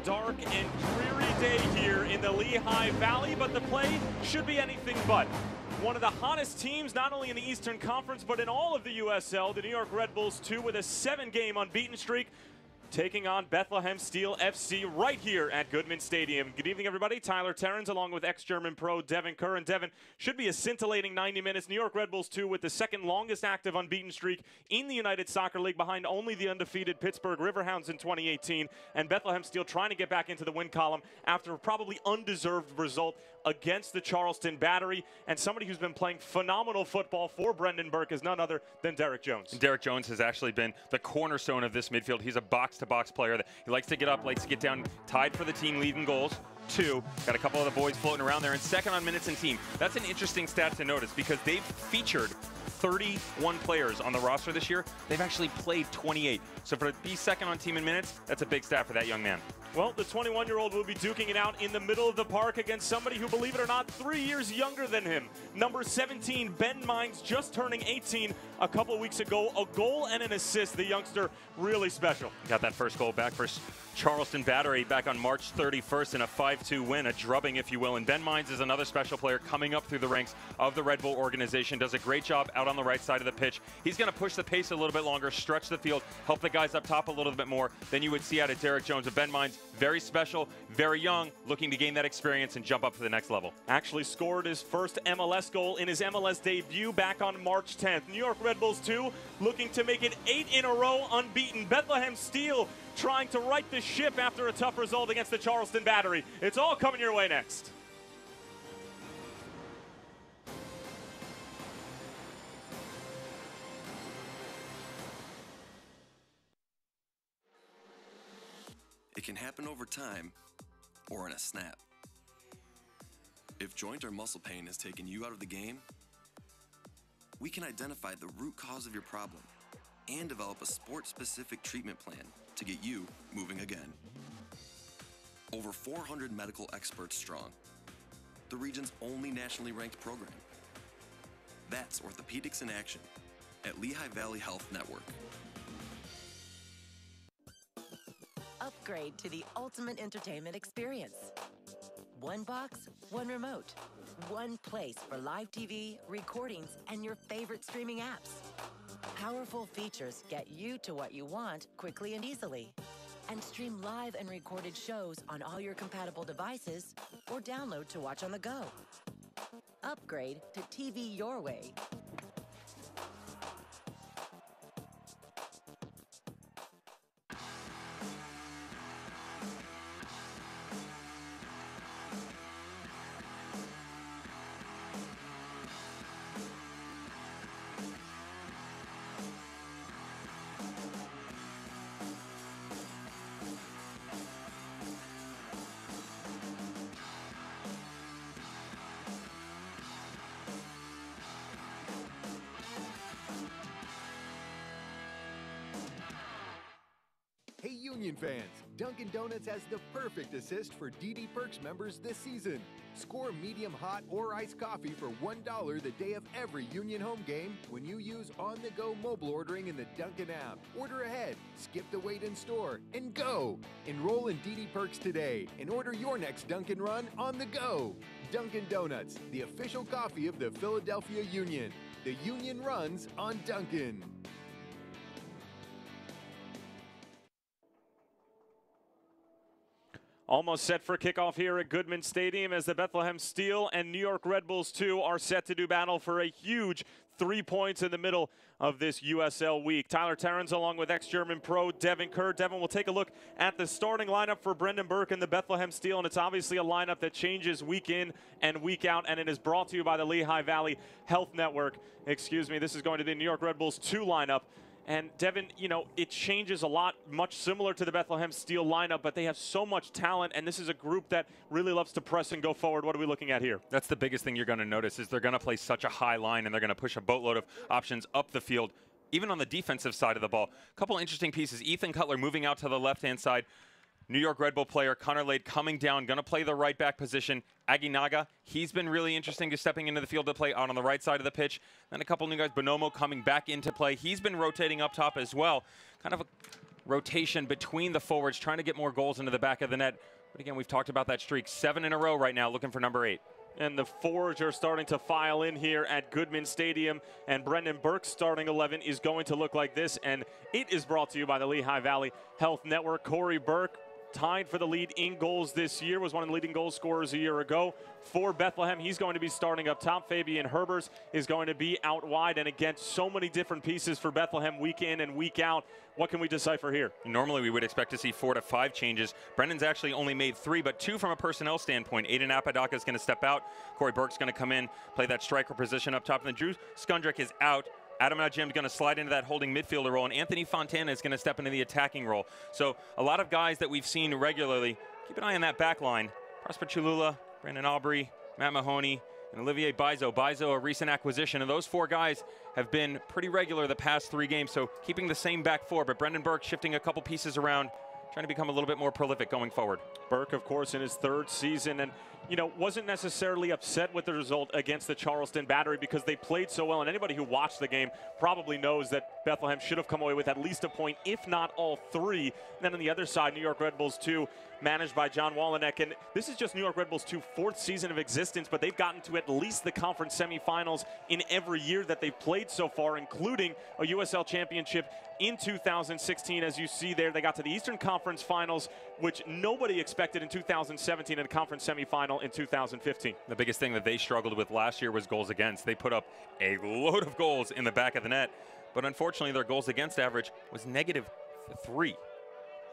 dark and dreary day here in the Lehigh Valley, but the play should be anything but. One of the hottest teams, not only in the Eastern Conference, but in all of the USL, the New York Red Bulls 2 with a 7-game unbeaten streak, taking on Bethlehem Steel FC right here at Goodman Stadium. Good evening, everybody. Tyler Terrens along with ex-German pro Devin Kerr. And Devin, should be a scintillating 90 minutes. New York Red Bulls 2 with the second longest active unbeaten streak in the United Soccer League, behind only the undefeated Pittsburgh Riverhounds in 2018. And Bethlehem Steel trying to get back into the win column after a probably undeserved result against the Charleston Battery. And somebody who's been playing phenomenal football for Brendan Burke is none other than Derek Jones. And Derek Jones has actually been the cornerstone of this midfield. He's a box-to-box player that he likes to get up, likes to get down, tied for the team lead in goals. 2, got a couple of the boys floating around there, and second on minutes in team. That's an interesting stat to notice because they've featured 31 players on the roster this year. They've actually played 28. So for to be second on team in minutes, that's a big stat for that young man. Well, the 21-year-old will be duking it out in the middle of the park against somebody who, believe it or not, 3 years younger than him. Number 17, Ben Mines, just turning 18 a couple weeks ago. A goal and an assist. The youngster really special. Got that first goal back for Charleston Battery back on March 31st in a 5-2 win, a drubbing, if you will. And Ben Mines is another special player coming up through the ranks of the Red Bull organization. Does a great job out on the right side of the pitch. He's going to push the pace a little bit longer, stretch the field, help the guys up top a little bit more than you would see out of Derek Jones. But Ben Mines, very special, very young, looking to gain that experience and jump up to the next level. Actually scored his first MLS goal in his MLS debut back on March 10th. New York Red Bulls 2 looking to make it 8 in a row unbeaten. Bethlehem Steel trying to right the ship after a tough result against the Charleston Battery. It's all coming your way next. It can happen over time or in a snap. If joint or muscle pain has taken you out of the game, we can identify the root cause of your problem and develop a sport-specific treatment plan to get you moving again. Over 400 medical experts strong, the region's only nationally ranked program. That's Orthopedics in Action at Lehigh Valley Health Network. Upgrade to the ultimate entertainment experience. One box, one remote. One place for live TV, recordings, and your favorite streaming apps. Powerful features get you to what you want quickly and easily. And stream live and recorded shows on all your compatible devices or download to watch on the go. Upgrade to TV your way. Hey Union fans, Dunkin' Donuts has the perfect assist for DD Perks members this season. Score medium hot or iced coffee for $1 the day of every Union home game when you use on-the-go mobile ordering in the Dunkin' app. Order ahead, skip the wait in store, and go! Enroll in DD Perks today and order your next Dunkin' run on the go. Dunkin' Donuts, the official coffee of the Philadelphia Union. The Union runs on Dunkin'. Almost set for kickoff here at Goodman Stadium as the Bethlehem Steel and New York Red Bulls 2 are set to do battle for a huge 3 points in the middle of this USL week. Tyler Terrens along with ex-German pro Devin Kerr. Devin, will take a look at the starting lineup for Brendan Burke and the Bethlehem Steel, and it's obviously a lineup that changes week in and week out, and it is brought to you by the Lehigh Valley Health Network. Excuse me, this is going to be the New York Red Bulls 2 lineup. And Devin, you know, it changes a lot, much similar to the Bethlehem Steel lineup, but they have so much talent, and this is a group that really loves to press and go forward. What are we looking at here? That's the biggest thing you're going to notice is they're going to play such a high line, and they're going to push a boatload of options up the field, even on the defensive side of the ball. A couple interesting pieces. Ethan Cutler moving out to the left-hand side. New York Red Bull player Connor Lade coming down, going to play the right back position. Aguinaga, he's been really interesting, just stepping into the field to play out on the right side of the pitch. Then a couple new guys, Bonomo coming back into play. He's been rotating up top as well. Kind of a rotation between the forwards, trying to get more goals into the back of the net. But again, we've talked about that streak. 7 in a row right now, looking for number 8. And the forwards are starting to file in here at Goodman Stadium. And Brendan Burke's starting 11 is going to look like this. And it is brought to you by the Lehigh Valley Health Network. Corey Burke, tied for the lead in goals this year, was one of the leading goal scorers a year ago for Bethlehem. He's going to be starting up top. Fabian Herbers is going to be out wide. And again, so many different pieces for Bethlehem week in and week out. What can we decipher here? Normally we would expect to see 4 to 5 changes. Brendan's actually only made 3, but 2 from a personnel standpoint. Aiden Apodaca is going to step out. Corey Burke's going to come in, play that striker position up top. And then Drew Skundrick is out. Adam Najim's going to slide into that holding midfielder role, and Anthony Fontana is going to step into the attacking role. So a lot of guys that we've seen regularly. Keep an eye on that back line. Prosper Cholula, Brandon Aubrey, Matt Mahoney, and Olivier Bizo. Bizo, a recent acquisition, and those 4 guys have been pretty regular the past 3 games, so keeping the same back 4, but Brendan Burke shifting a couple pieces around, trying to become a little bit more prolific going forward. Burke, of course, in his 3rd season, and wasn't necessarily upset with the result against the Charleston Battery because they played so well, and anybody who watched the game probably knows that Bethlehem should have come away with at least a point, if not all 3. And then on the other side, New York Red Bulls 2, managed by John Walenek, and this is just New York Red Bulls 2 4th season of existence, but they've gotten to at least the conference semifinals in every year that they've played so far, including a USL championship in 2016. As you see there, they got to the Eastern Conference Finals, which nobody expected in 2017, and a conference semifinal in 2015. The biggest thing that they struggled with last year was goals against. They put up a load of goals in the back of the net, but unfortunately their goals against average was -3.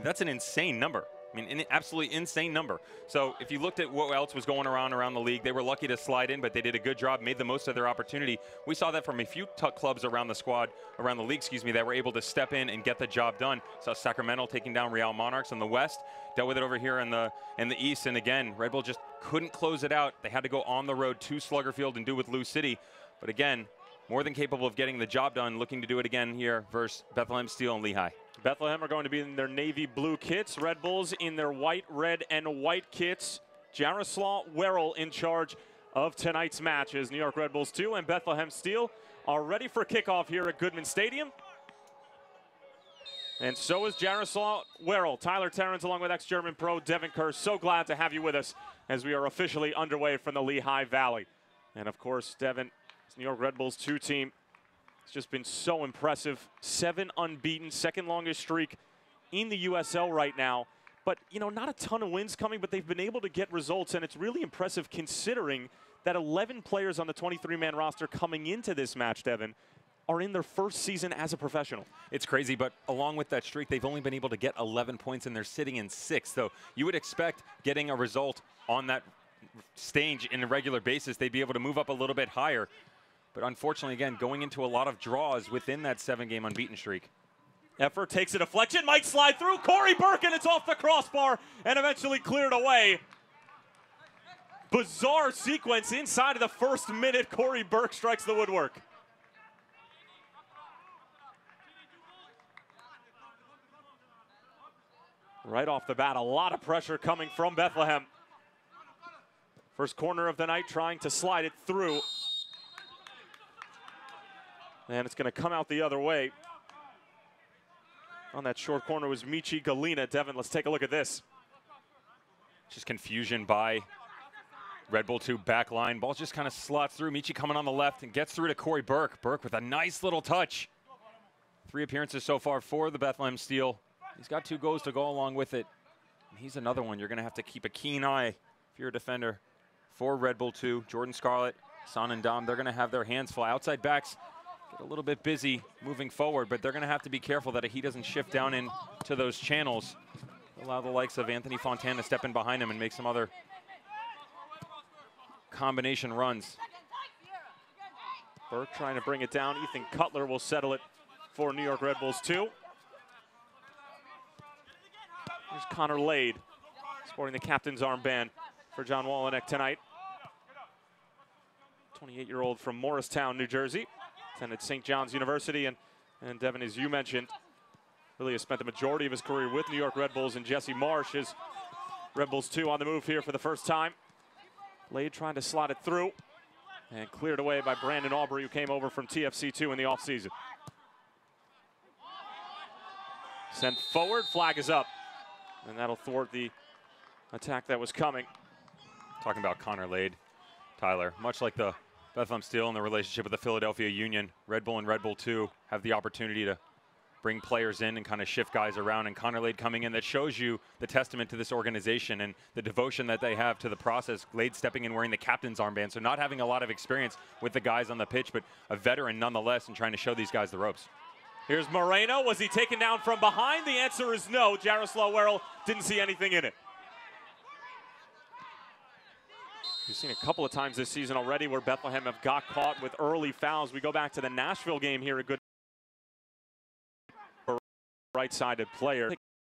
That's an insane number. I mean, an absolutely insane number. So if you looked at what else was going around the league, they were lucky to slide in, but they did a good job, made the most of their opportunity. We saw that from a few clubs around the league, that were able to step in and get the job done. Saw Sacramento taking down Real Monarchs in the West, dealt with it over here in the East, and again, Red Bull just couldn't close it out. They had to go on the road to Sluggerfield and do with Lou City. But again, more than capable of getting the job done, looking to do it again here versus Bethlehem Steel and Lehigh. Bethlehem are going to be in their navy blue kits. Red Bulls in their white, red, and white kits. Jaroslaw Werrell in charge of tonight's matches. New York Red Bulls 2 and Bethlehem Steel are ready for kickoff here at Goodman Stadium. And so is Jaroslaw Werrell. Tyler Terrence along with ex-German pro Devin Kerr. So glad to have you with us as we are officially underway from the Lehigh Valley. And of course, Devin, New York Red Bulls 2 team, it's just been so impressive. 7 unbeaten, 2nd longest streak in the USL right now. But, not a ton of wins coming, but they've been able to get results, and it's really impressive considering that 11 players on the 23-man roster coming into this match, Devin, are in their 1st season as a professional. It's crazy, but along with that streak, they've only been able to get 11 points, and they're sitting in 6th. So you would expect getting a result on that stage in a regular basis, they'd be able to move up a little bit higher. But unfortunately, again, going into a lot of draws within that 7-game unbeaten streak. Effort takes a deflection, might slide through. Corey Burke, and it's off the crossbar and eventually cleared away. Bizarre sequence inside of the 1st minute. Corey Burke strikes the woodwork. Right off the bat, a lot of pressure coming from Bethlehem. First corner of the night, trying to slide it through. And it's going to come out the other way. On that short corner was Michi Galina. Devin, let's take a look at this. Just confusion by Red Bull 2 back line. Ball just kind of slots through. Michi coming on the left and gets through to Corey Burke. Burke with a nice little touch. 3 appearances so far for the Bethlehem Steel. He's got 2 goals to go along with it. And he's another one you're going to have to keep a keen eye if you're a defender for Red Bull 2. Jordan Scarlett, Son and Dom, they're going to have their hands full. Outside backs get a little bit busy moving forward, but they're going to have to be careful that he doesn't shift down into those channels. Allow the likes of Anthony Fontana to step in behind him and make some other combination runs. Burke trying to bring it down. Ethan Cutler will settle it for New York Red Bulls 2. Here's Connor Lade, sporting the captain's armband for John Walenek tonight. 28-year-old from Morristown, New Jersey. Attended St. John's University, and Devin, as you mentioned, really has spent the majority of his career with New York Red Bulls, and Jesse Marsh is Red Bulls 2 on the move here for the first time. Lade trying to slot it through, and cleared away by Brandon Aubrey, who came over from TFC 2 in the offseason. Sent forward, flag is up. And that'll thwart the attack that was coming. Talking about Connor Lade, Tyler, much like the Bethlehem Steel and the relationship with the Philadelphia Union, Red Bull and Red Bull 2 have the opportunity to bring players in and kind of shift guys around. And Connor Lade coming in, that shows you the testament to this organization and the devotion that they have to the process. Lade stepping in wearing the captain's armband, so not having a lot of experience with the guys on the pitch, but a veteran nonetheless and trying to show these guys the ropes. Here's Moreno. Was he taken down from behind? The answer is no. Jaroslaw Werrell didn't see anything in it. We've seen a couple of times this season already where Bethlehem have got caught with early fouls. We go back to the Nashville game here, a good right-sided player.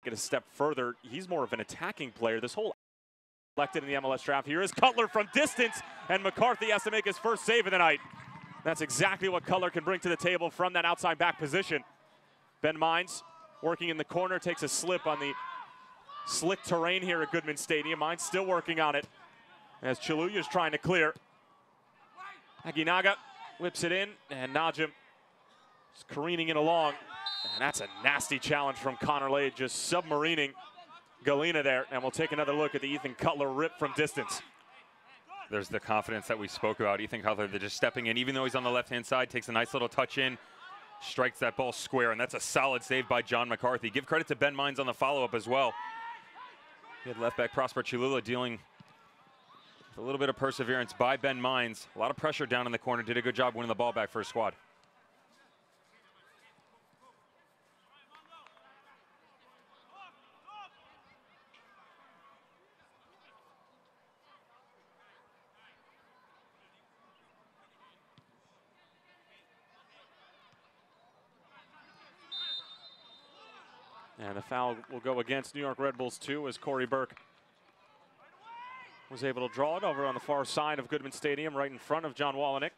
Get a step further, he's more of an attacking player. This whole elected in the MLS draft. Here is Cutler from distance, and McCarthy has to make his first save of the night. That's exactly what Cutler can bring to the table from that outside back position. Ben Mines working in the corner, takes a slip on the slick terrain here at Goodman Stadium. Mines still working on it as Chaluya's trying to clear. Aguinaga whips it in, and Najim is careening it along. And that's a nasty challenge from Connor Lade, just submarining Galena there. And we'll take another look at the Ethan Cutler rip from distance. There's the confidence that we spoke about. Ethan Cutler, they're just stepping in, even though he's on the left-hand side, takes a nice little touch in, strikes that ball square, and that's a solid save by John McCarthy. Give credit to Ben Mines on the follow-up as well. He had left back Prosper Cholula dealing with a little bit of perseverance by Ben Mines. A lot of pressure down in the corner, did a good job winning the ball back for his squad. And the foul will go against New York Red Bulls 2 as Corey Burke was able to draw it over on the far side of Goodman Stadium, right in front of John Wallenick.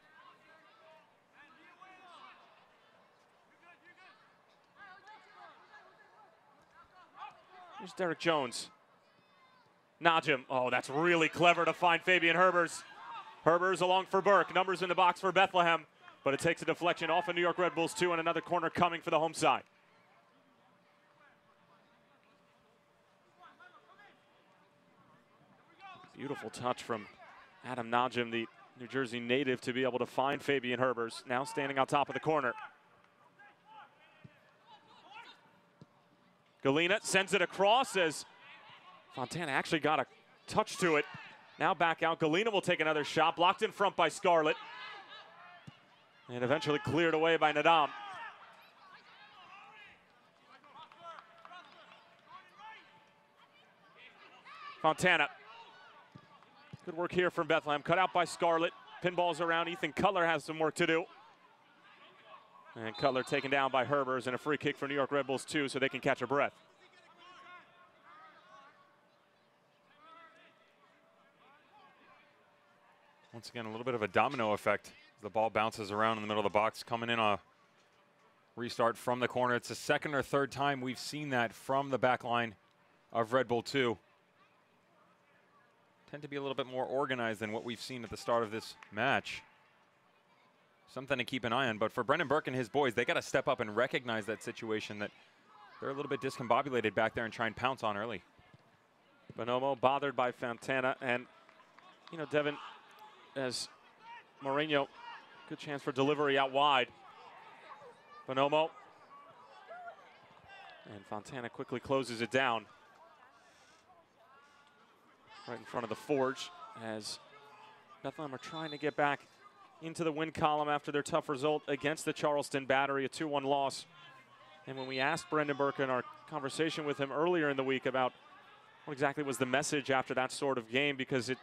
Here's Derek Jones. Najim, oh, that's really clever to find Fabian Herbers. Herbers along for Burke, numbers in the box for Bethlehem, but it takes a deflection off of New York Red Bulls 2 and another corner coming for the home side. Beautiful touch from Adam Najim, the New Jersey native, to be able to find Fabian Herbers, now standing on top of the corner. Galena sends it across as Fontana actually got a touch to it. Now back out. Galena will take another shot, blocked in front by Scarlett, and eventually cleared away by Nadam. Fontana. Good work here from Bethlehem. Cut out by Scarlett. Pinballs around. Ethan Cutler has some work to do. And Cutler taken down by Herbers, and a free kick for New York Red Bulls 2 so they can catch a breath. Once again, a little bit of a domino effect. The ball bounces around in the middle of the box, coming in a restart from the corner. It's the second or third time we've seen that from the back line of Red Bull 2. Tend to be a little bit more organized than what we've seen at the start of this match. Something to keep an eye on, but for Brendan Burke and his boys, they got to step up and recognize that situation, that they're a little bit discombobulated back there, and try and pounce on early. Bonomo bothered by Fontana, and you know, Devin, as Moreno, good chance for delivery out wide. Bonomo, and Fontana quickly closes it down right in front of the Forge, as Bethlehem are trying to get back into the win column after their tough result against the Charleston Battery, a 2-1 loss. And when we asked Brendan Burke in our conversation with him earlier in the week about what exactly was the message after that sort of game, because it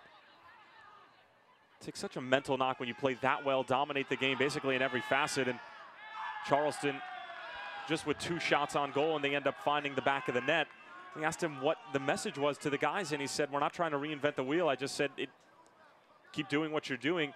takes such a mental knock when you play that well, dominate the game basically in every facet, and Charleston just with 2 shots on goal and they end up finding the back of the net. We asked him what the message was to the guys, and he said, we're not trying to reinvent the wheel. I just said, keep doing what you're doing.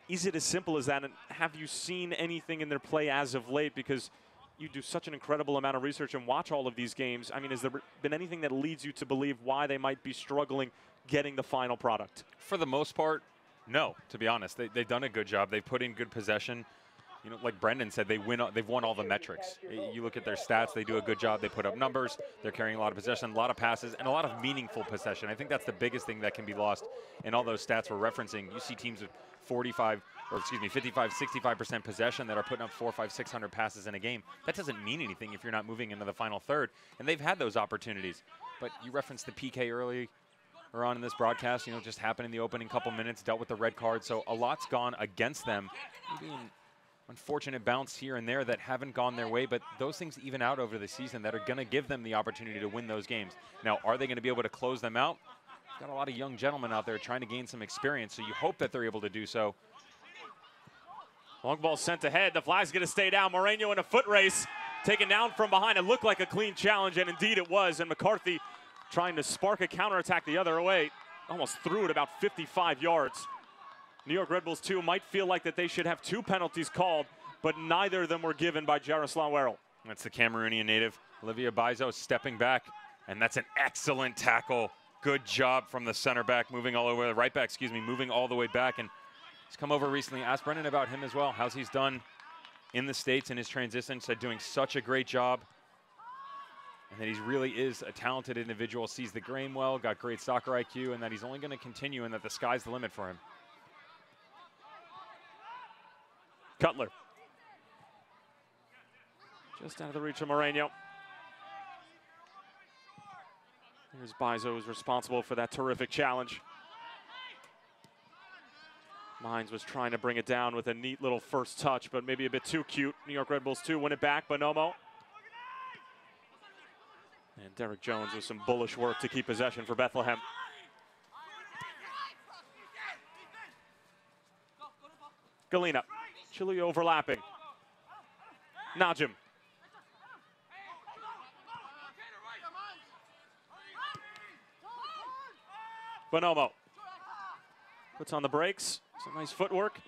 Is it as simple as that? And have you seen anything in their play as of late? Because you do such an incredible amount of research and watch all of these games. I mean, has there been anything that leads you to believe why they might be struggling getting the final product? For the most part, no, to be honest. They've done a good job. They've put in good possession. you know, like Brendan said, they've won all the metrics. You look at their stats, they do a good job. They put up numbers. They're carrying a lot of possession, a lot of passes, and a lot of meaningful possession. I think that's the biggest thing that can be lost in all those stats we're referencing. You see teams with 55, 65% possession that are putting up 400, 500, 600 passes in a game. That doesn't mean anything if you're not moving into the final third, and they've had those opportunities. But you referenced the PK early or on in this broadcast, you know, just happened in the opening couple minutes, dealt with the red card, so a lot's gone against them. Maybe an unfortunate bounce here and there that haven't gone their way, but those things even out over the season that are going to give them the opportunity to win those games. Now, are they going to be able to close them out? Got a lot of young gentlemen out there trying to gain some experience, so you hope that they're able to do so. Long ball sent ahead. The flag's going to stay down. Moreno in a foot race, taken down from behind. It looked like a clean challenge, and indeed it was. And McCarthy trying to spark a counterattack the other way. Almost threw it about 55 yards. New York Red Bulls 2 might feel like that they should have 2 penalties called, but neither of them were given by Jaroslaw Werrell. That's the Cameroonian native, Olivier Baizo, stepping back, and that's an excellent tackle. Good job from the center back, moving all over, the right back, excuse me, moving all the way back. And he's come over recently. Asked Brendan about him as well, how's he's done in the States in his transition. Said doing such a great job. And that he really is a talented individual, sees the game well, got great soccer IQ, and that he's only going to continue and that the sky's the limit for him. Cutler. Just out of the reach of Moreno. Here's Baizo, who's responsible for that terrific challenge. Mines was trying to bring it down with a neat little first touch, but maybe a bit too cute. New York Red Bulls 2 win it back. Bonomo. And Derek Jones with some bullish work to keep possession for Bethlehem. Galena. Chile overlapping. Najim. Bonomo. Puts on the brakes. Some nice footwork.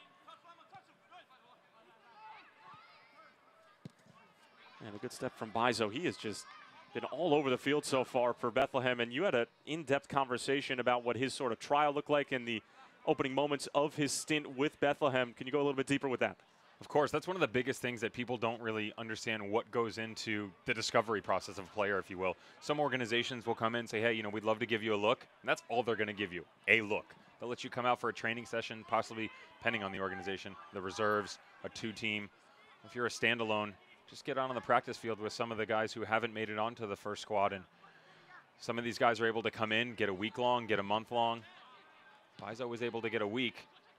And a good step from Baizo. He has just been all over the field so far for Bethlehem. And you had an in-depth conversation about what his sort of trial looked like in the opening moments of his stint with Bethlehem. Can you go a little bit deeper with that? Of course, that's one of the biggest things that people don't really understand what goes into the discovery process of a player, if you will. Some organizations will come in and say, hey, you know, we'd love to give you a look. And that's all they're going to give you, a look. They'll let you come out for a training session, possibly, depending on the organization, the reserves, a 2-team. If you're a standalone, just get out on the practice field with some of the guys who haven't made it onto the first squad. And some of these guys are able to come in, get a week long, get a month long. Baizo was able to get a week.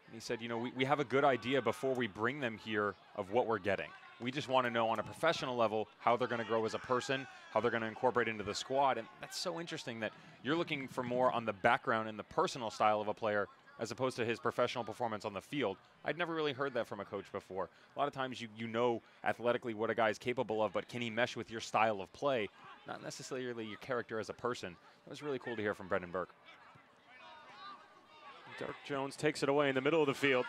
And he said, you know, we have a good idea before we bring them here of what we're getting. We just want to know on a professional level how they're going to grow as a person, how they're going to incorporate into the squad. And that's so interesting that you're looking for more on the background and the personal style of a player as opposed to his professional performance on the field. I'd never really heard that from a coach before. A lot of times you know athletically what a guy is capable of, but can he mesh with your style of play? Not necessarily your character as a person. That was really cool to hear from Brendan Burke. Derek Jones takes it away in the middle of the field.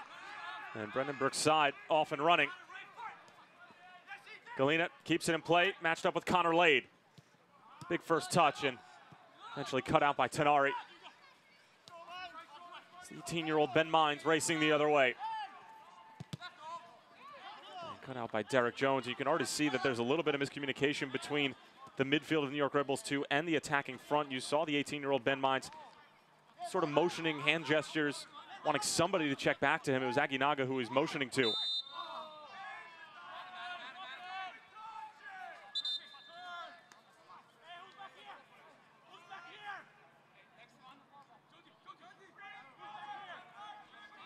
And Brendan Burke's side off and running. Galena keeps it in play, matched up with Connor Lade. Big first touch and eventually cut out by Tenari. 18-year-old Ben Mines racing the other way. And cut out by Derek Jones. You can already see that there's a little bit of miscommunication between the midfield of the New York Red Bulls 2 and the attacking front. You saw the 18-year-old Ben Mines sort of motioning, hand gestures, wanting somebody to check back to him. It was Aguinaga who was motioning to.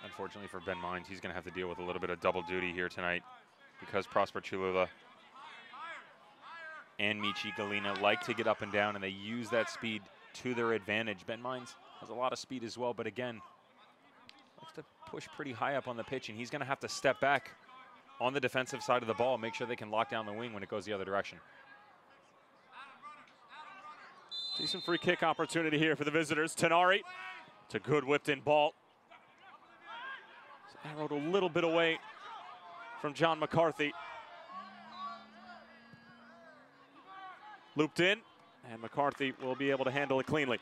Unfortunately for Ben Mines, he's going to have to deal with a little bit of double duty here tonight because Prosper Chulula and Michi Galena like to get up and down, and they use that speed to their advantage. Ben Mines has a lot of speed as well, but again, likes to push pretty high up on the pitch, and he's going to have to step back on the defensive side of the ball, make sure they can lock down the wing when it goes the other direction. Decent free kick opportunity here for the visitors. Tenari, it's a good whipped in ball. It's arrowed a little bit away from John McCarthy. Looped in, and McCarthy will be able to handle it cleanly.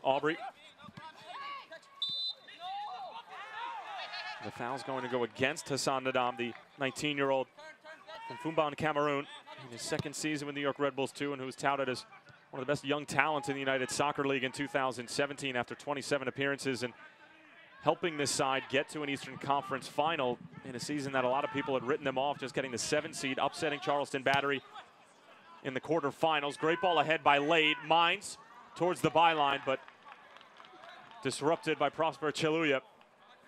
Aubrey. The foul's going to go against Hassan Nadam, the 19-year-old from Foumban, Cameroon, in his second season with New York Red Bulls 2, and who's touted as one of the best young talents in the United Soccer League in 2017 after 27 appearances and helping this side get to an Eastern Conference final in a season that a lot of people had written them off, just getting the 7th seed, upsetting Charleston Battery in the quarterfinals. Great ball ahead by Lade. Mines towards the byline, but disrupted by Prosper Cheluya.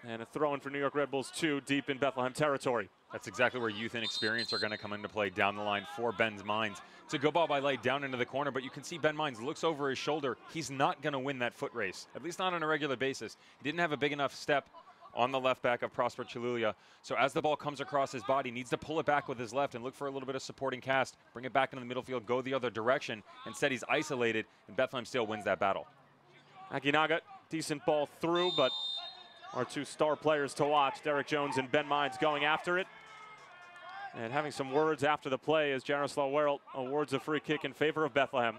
And a throw-in for New York Red Bulls 2 deep in Bethlehem territory. That's exactly where youth and experience are going to come into play down the line for Ben's Mines. It's a good ball by Lade down into the corner, but you can see Ben Mines looks over his shoulder. He's not going to win that foot race, at least not on a regular basis. He didn't have a big enough step on the left back of Prosper Cheluya. So as the ball comes across his body, he needs to pull it back with his left and look for a little bit of supporting cast, bring it back into the middle field, go the other direction. Instead, he's isolated, and Bethlehem still wins that battle. Akinaga, decent ball through, but our two star players to watch, Derek Jones and Ben Mines, going after it. And having some words after the play as Jaroslaw Werrell awards a free kick in favor of Bethlehem.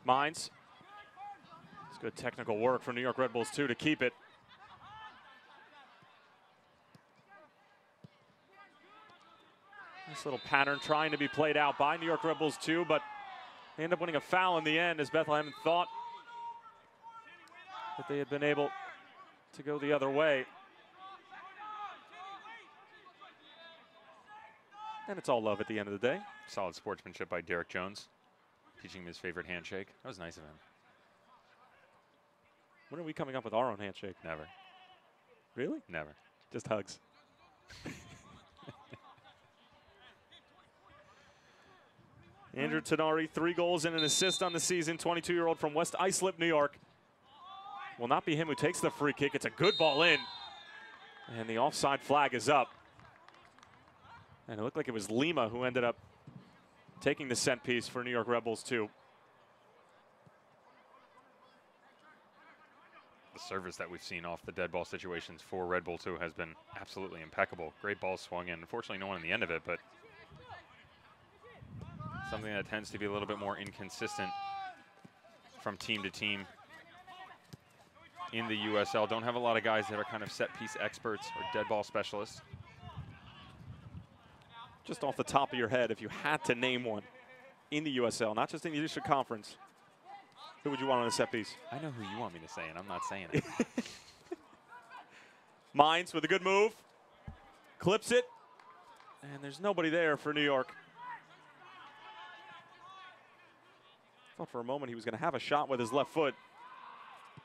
Mines. It's good technical work from New York Red Bulls 2 to keep it. This little pattern trying to be played out by New York Red Bulls 2, but they end up winning a foul in the end as Bethlehem thought that they had been able to go the other way. And it's all love at the end of the day. Solid sportsmanship by Derek Jones, teaching him his favorite handshake. That was nice of him. When are we coming up with our own handshake? Never. Really? Never. Just hugs. Andrew Tenari, 3 goals and an assist on the season. 22-year-old from West Islip, New York. Will not be him who takes the free kick. It's a good ball in. And the offside flag is up. And it looked like it was Lima who ended up taking the set piece for New York Red Bulls 2. The service that we've seen off the dead ball situations for Red Bull 2 has been absolutely impeccable. Great ball swung in. Unfortunately, no one in the end of it, but something that tends to be a little bit more inconsistent from team to team in the USL. Don't have a lot of guys that are kind of set piece experts or dead ball specialists. Just off the top of your head, if you had to name one in the USL, not just in the Eastern Conference, who would you want on a set piece? I know who you want me to say, and I'm not saying it. Mines with a good move. Clips it. And there's nobody there for New York. Thought for a moment he was going to have a shot with his left foot.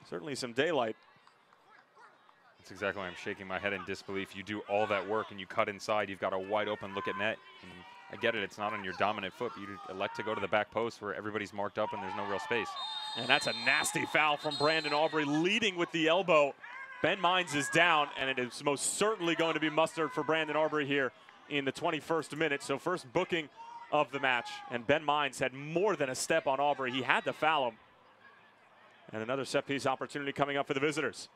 Certainly some daylight. That's exactly why I'm shaking my head in disbelief. You do all that work and you cut inside. You've got a wide open look at net. And I get it, it's not on your dominant foot, but you elect to go to the back post where everybody's marked up and there's no real space. And that's a nasty foul from Brandon Aubrey, leading with the elbow. Ben Mines is down, and it is most certainly going to be mustard for Brandon Aubrey here in the 21st minute. So first booking of the match, and Ben Mines had more than a step on Aubrey. He had to foul him. And another set-piece opportunity coming up for the visitors.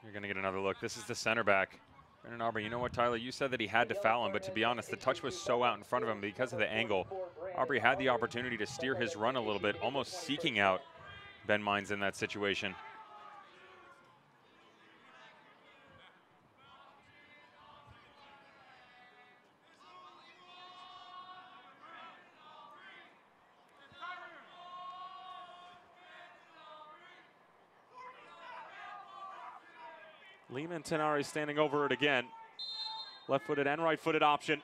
You're going to get another look. This is the center back, Brandon Aubrey. You know what, Tyler? You said that he had to foul him, but to be honest, the touch was so out in front of him because of the angle. Aubrey had the opportunity to steer his run a little bit, almost seeking out Ben Mines in that situation. Lima and Tenari standing over it again. Left-footed and right-footed option.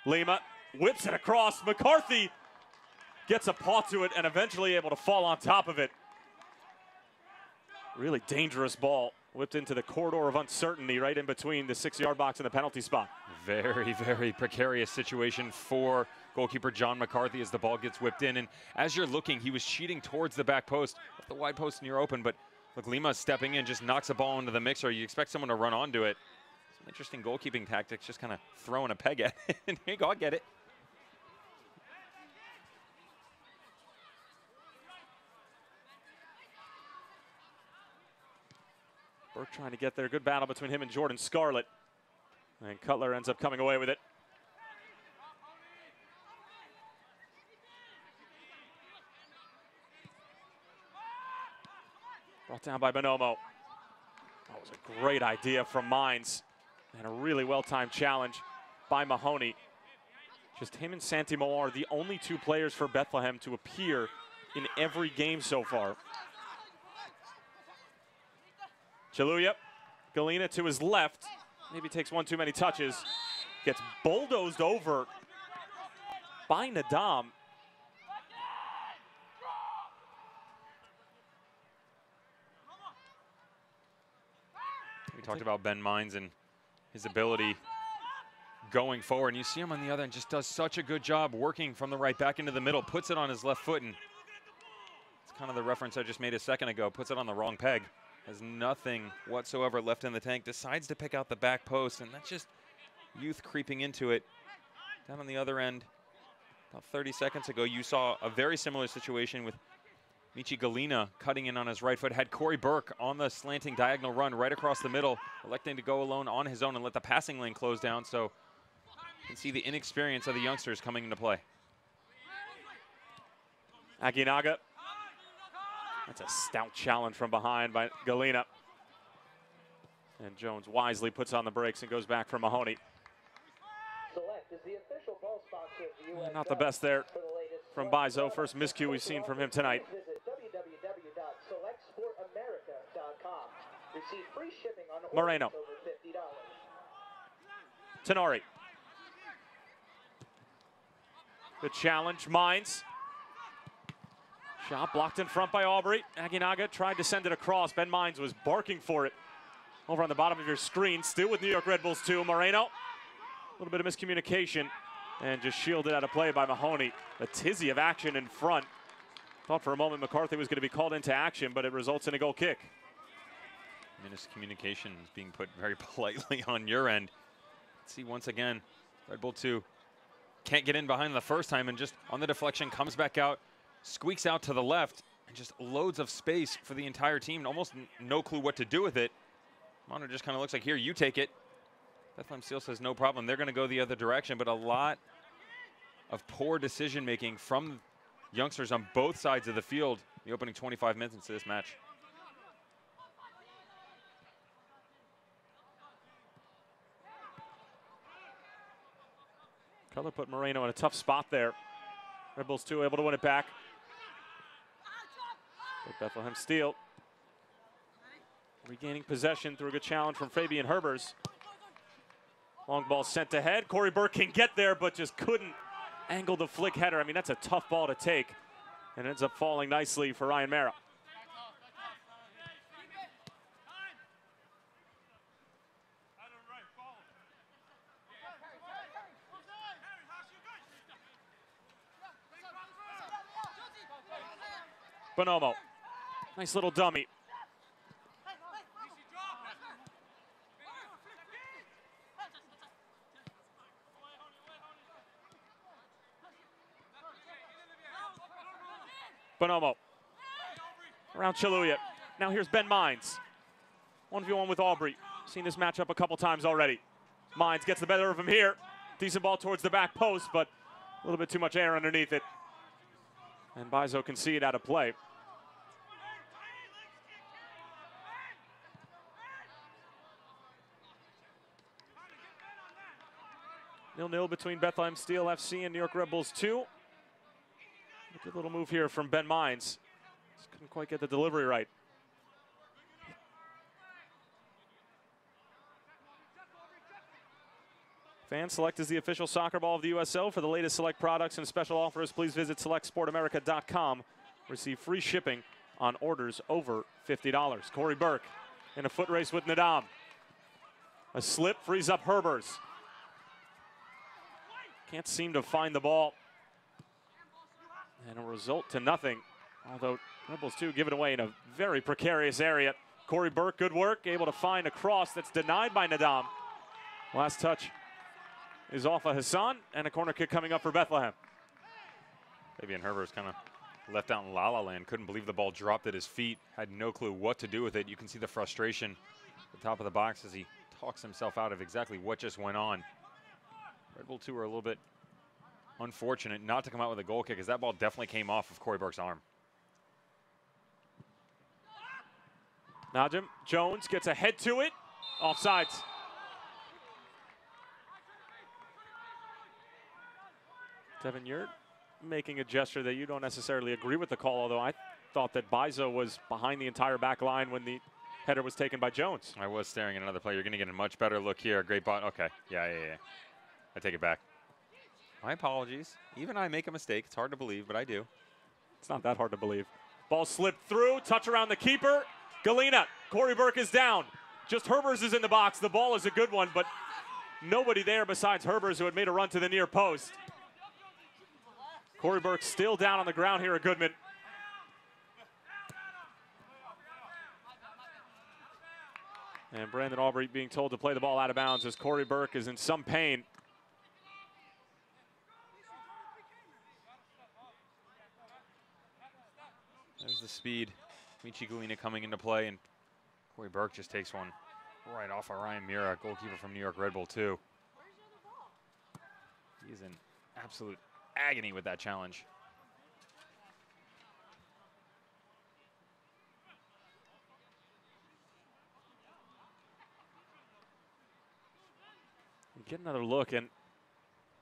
Lima whips it across. McCarthy gets a paw to it and eventually able to fall on top of it. Really dangerous ball. Whipped into the corridor of uncertainty right in between the 6-yard box and the penalty spot. Very, very precarious situation for goalkeeper John McCarthy as the ball gets whipped in. And as you're looking, he was cheating towards the back post. If the wide post and you're open, but Look, Lima stepping in, just knocks a ball into the mixer. You expect someone to run onto it. Some interesting goalkeeping tactics, just kind of throwing a peg at it. Here you go, I get it. Burke trying to get there. Good battle between him and Jordan Scarlett. And Cutler ends up coming away with it. Brought down by Bonomo. That was a great idea from Mines. And a really well-timed challenge by Mahoney. Just him and Santimo are the only two players for Bethlehem to appear in every game so far. Chaluya, Galena to his left. Maybe takes one too many touches. Gets bulldozed over by Nadam. We talked about Ben Mines and his ability going forward. And you see him on the other end, just does such a good job working from the right back into the middle, puts it on his left foot. And it's kind of the reference I just made a second ago, puts it on the wrong peg. Has nothing whatsoever left in the tank, decides to pick out the back post, and that's just youth creeping into it. Down on the other end, about 30 seconds ago, you saw a very similar situation with Michi Galena cutting in on his right foot, had Corey Burke on the slanting diagonal run right across the middle, electing to go alone on his own and let the passing lane close down. So you can see the inexperience of the youngsters coming into play. Aguinaga. That's a stout challenge from behind by Galena. And Jones wisely puts on the brakes and goes back for Mahoney. Select is the official ball sponsor of the US Not the best there from Bizo. First miscue we've seen from him tonight. Visit www.selectsportamerica.com. Receive free shipping on Moreno. orders over $50. Tenori. Good challenge, Mines. Shot blocked in front by Aubrey. Aguinaga tried to send it across. Ben Mines was barking for it. Over on the bottom of your screen, still with New York Red Bulls 2. Moreno, a little bit of miscommunication and just shielded out of play by Mahoney. A tizzy of action in front. Thought for a moment McCarthy was going to be called into action, but it results in a goal kick. Miscommunication is being put very politely on your end. Let's see once again, Red Bull 2 can't get in behind the first time and just on the deflection comes back out, squeaks out to the left, and just loads of space for the entire team. Almost no clue what to do with it. Mono just kind of looks like, here, you take it. Bethlehem Steel says no problem. They're going to go the other direction, but a lot of poor decision-making from youngsters on both sides of the field the opening 25 minutes into this match. Cutler put Moreno in a tough spot there. Red Bulls 2 able to win it back. But Bethlehem Steel regaining possession through a good challenge from Fabian Herbers. Long ball sent ahead. Corey Burke can get there, but just couldn't angle the flick header. I mean, that's a tough ball to take. And ends up falling nicely for Ryan Mara. Bonomo. Nice little dummy. Bonomo. Around Chaluya. Now here's Ben Mines. 1v1 with Aubrey. Seen this matchup a couple times already. Mines gets the better of him here. Decent ball towards the back post, but a little bit too much air underneath it. And Bizo can see it out of play. 0-0 between Bethlehem Steel FC and New York Red Bulls 2. A good little move here from Ben Mines. Just couldn't quite get the delivery right. Fan Select is the official soccer ball of the USL. For the latest Select products and special offers, please visit selectsportamerica.com. Receive free shipping on orders over $50. Corey Burke in a foot race with Nadam. A slip frees up Herbers. Can't seem to find the ball. And a result to nothing Although Red Bulls 2 give it away in a very precarious area. Corey Burke, good work, able to find a cross that's denied by Nadam. Last touch is off of Hassan, and a corner kick coming up for Bethlehem. Fabian Herber's kind of left out in la-la land. Couldn't believe the ball dropped at his feet. Had no clue what to do with it. You can see the frustration at the top of the box as he talks himself out of exactly what just went on. Red Bull 2 are a little bit unfortunate not to come out with a goal kick, as that ball definitely came off of Corey Burke's arm. Najim Jones gets a head to it. Offsides. Devin, you're making a gesture that you don't necessarily agree with the call, although I thought that Bizo was behind the entire back line when the header was taken by Jones. I was staring at another player. You're going to get a much better look here. Great ball. Okay. Yeah. I take it back. My apologies. Even I make a mistake. It's hard to believe, but I do. It's not that hard to believe. Ball slipped through, touch around the keeper. Galena, Corey Burke is down. Just Herbers is in the box. The ball is a good one, but nobody there besides Herbers, who had made a run to the near post. Corey Burke still down on the ground here at Goodman. And Brandon Aubrey being told to play the ball out of bounds as Corey Burke is in some pain. There's the speed. Michi Galena coming into play, and Corey Burke just takes one right off of Ryan Mira, goalkeeper from New York Red Bull 2. He's in absolute agony with that challenge. Get another look, and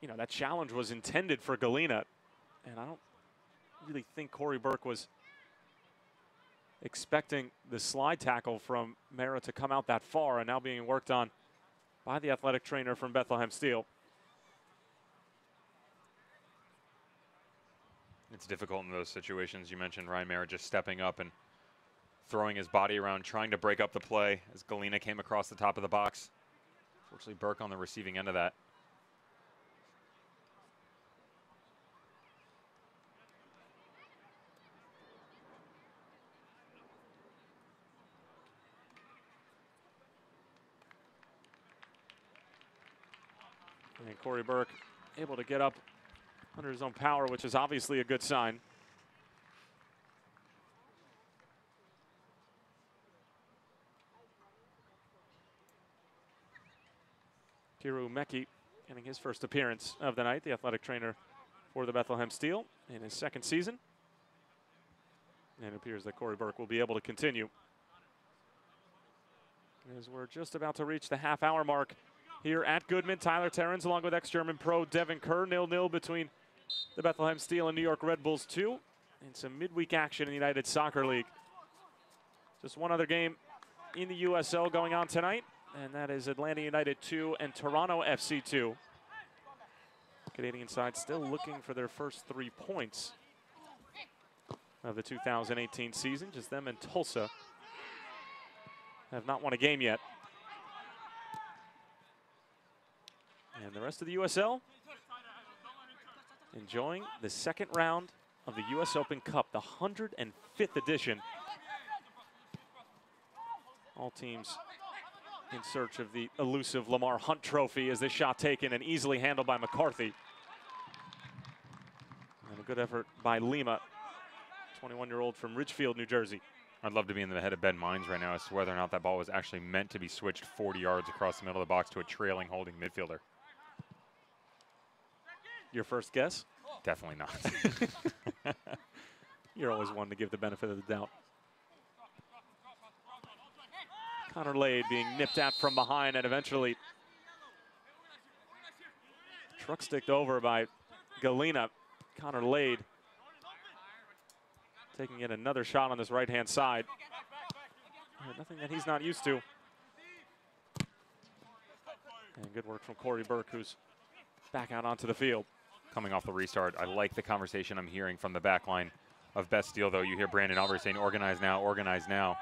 you know that challenge was intended for Galena, and I don't really think Corey Burke was expecting the slide tackle from Mera to come out that far, and now being worked on by the athletic trainer from Bethlehem Steel. It's difficult in those situations. You mentioned Ryan Mera just stepping up and throwing his body around, trying to break up the play as Galena came across the top of the box. Fortunately, Burke on the receiving end of that. And Corey Burke able to get up under his own power, which is obviously a good sign. Kiru Meki getting his first appearance of the night, the athletic trainer for the Bethlehem Steel in his second season. And it appears that Corey Burke will be able to continue. As we're just about to reach the half-hour mark here at Goodman. Tyler Terrens along with ex-German pro Devin Kerr, 0-0 between the Bethlehem Steel and New York Red Bulls 2 in some midweek action in the United Soccer League. Just one other game in the USL going on tonight, and that is Atlanta United 2 and Toronto FC 2. Canadian side still looking for their first 3 points of the 2018 season. Just them and Tulsa have not won a game yet. And the rest of the USL enjoying the second round of the US Open Cup, the 105th edition. All teams in search of the elusive Lamar Hunt Trophy as this shot taken and easily handled by McCarthy. And a good effort by Lima, 21-year-old from Ridgefield, New Jersey. I'd love to be in the head of Ben Mines right now as to whether or not that ball was actually meant to be switched 40 yards across the middle of the box to a trailing holding midfielder. Your first guess? Definitely not. You're always one to give the benefit of the doubt. Connor Lade being nipped at from behind and eventually truck sticked over by Galena. Connor Lade taking in another shot on this right-hand side. Nothing that he's not used to. And good work from Corey Burke, who's back out onto the field. Coming off the restart, I like the conversation I'm hearing from the back line of Beth Steel, though. You hear Brandon Albert saying, organize now, organize now.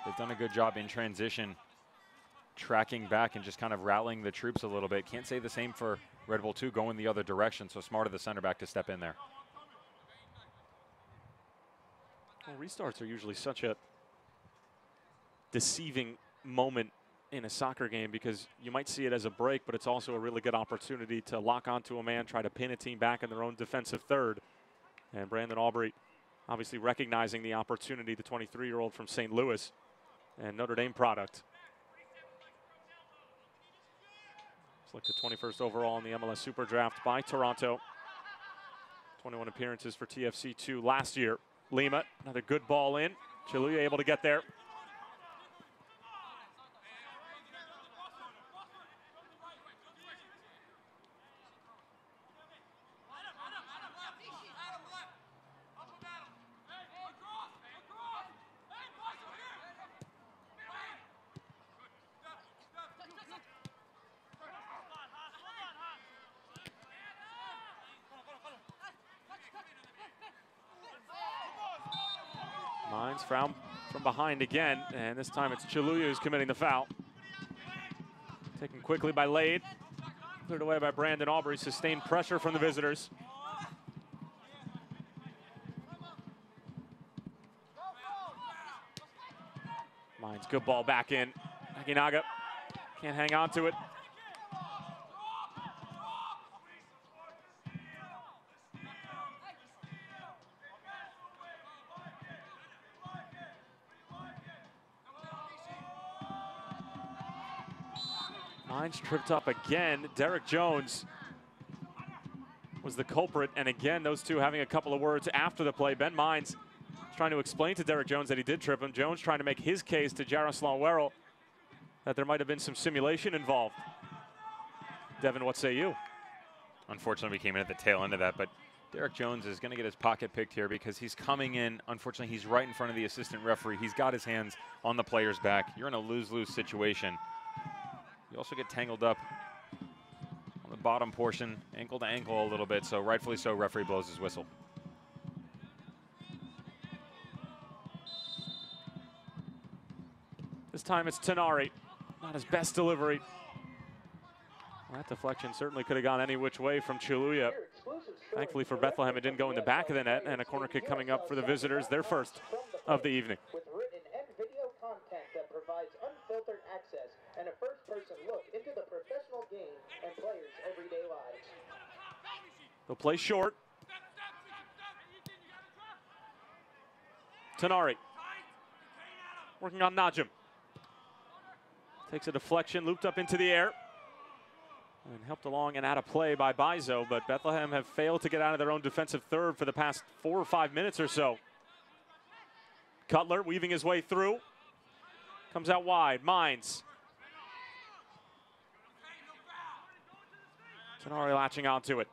They've done a good job in transition, tracking back and just kind of rallying the troops a little bit. Can't say the same for Red Bull 2 going the other direction, so smart of the center back to step in there. Well, restarts are usually such a deceiving moment in a soccer game because you might see it as a break, but it's also a really good opportunity to lock onto a man, try to pin a team back in their own defensive third. And Brandon Aubrey obviously recognizing the opportunity, the 23-year-old from St. Louis and Notre Dame product. Selected 21st overall in the MLS Super Draft by Toronto. 21 appearances for TFC2 last year. Lima, another good ball in. Chiluya able to get there. Mines from behind again, and this time it's Chiluya who's committing the foul. Taken quickly by Lade. Cleared away by Brandon Aubrey. Sustained pressure from the visitors. Mines, good ball back in. Akinaga can't hang on to it. Mines tripped up again. Derek Jones was the culprit, and again, those two having a couple of words after the play. Ben Mines trying to explain to Derek Jones that he did trip him. Jones trying to make his case to Jaroslaw Werrell that there might have been some simulation involved. Devin, what say you? Unfortunately, we came in at the tail end of that, but Derek Jones is going to get his pocket picked here because he's coming in. Unfortunately, he's right in front of the assistant referee. He's got his hands on the player's back. You're in a lose-lose situation. You also get tangled up on the bottom portion, ankle to ankle a little bit, so rightfully so, referee blows his whistle. This time it's Tenari. Not his best delivery. Well, that deflection certainly could have gone any which way from Chiluya. Thankfully for Bethlehem, it didn't go in the back of the net, and a corner kick coming up for the visitors, their first of the evening. With written and video content that provides unfiltered access and a first-person look into the professional game and players' everyday lives. They'll play short. Tenari working on Najim. Takes a deflection, looped up into the air, and helped along and out of play by Bizo, but Bethlehem have failed to get out of their own defensive third for the past 4 or 5 minutes or so. Cutler weaving his way through. Comes out wide, Mines. Tenari latching onto it.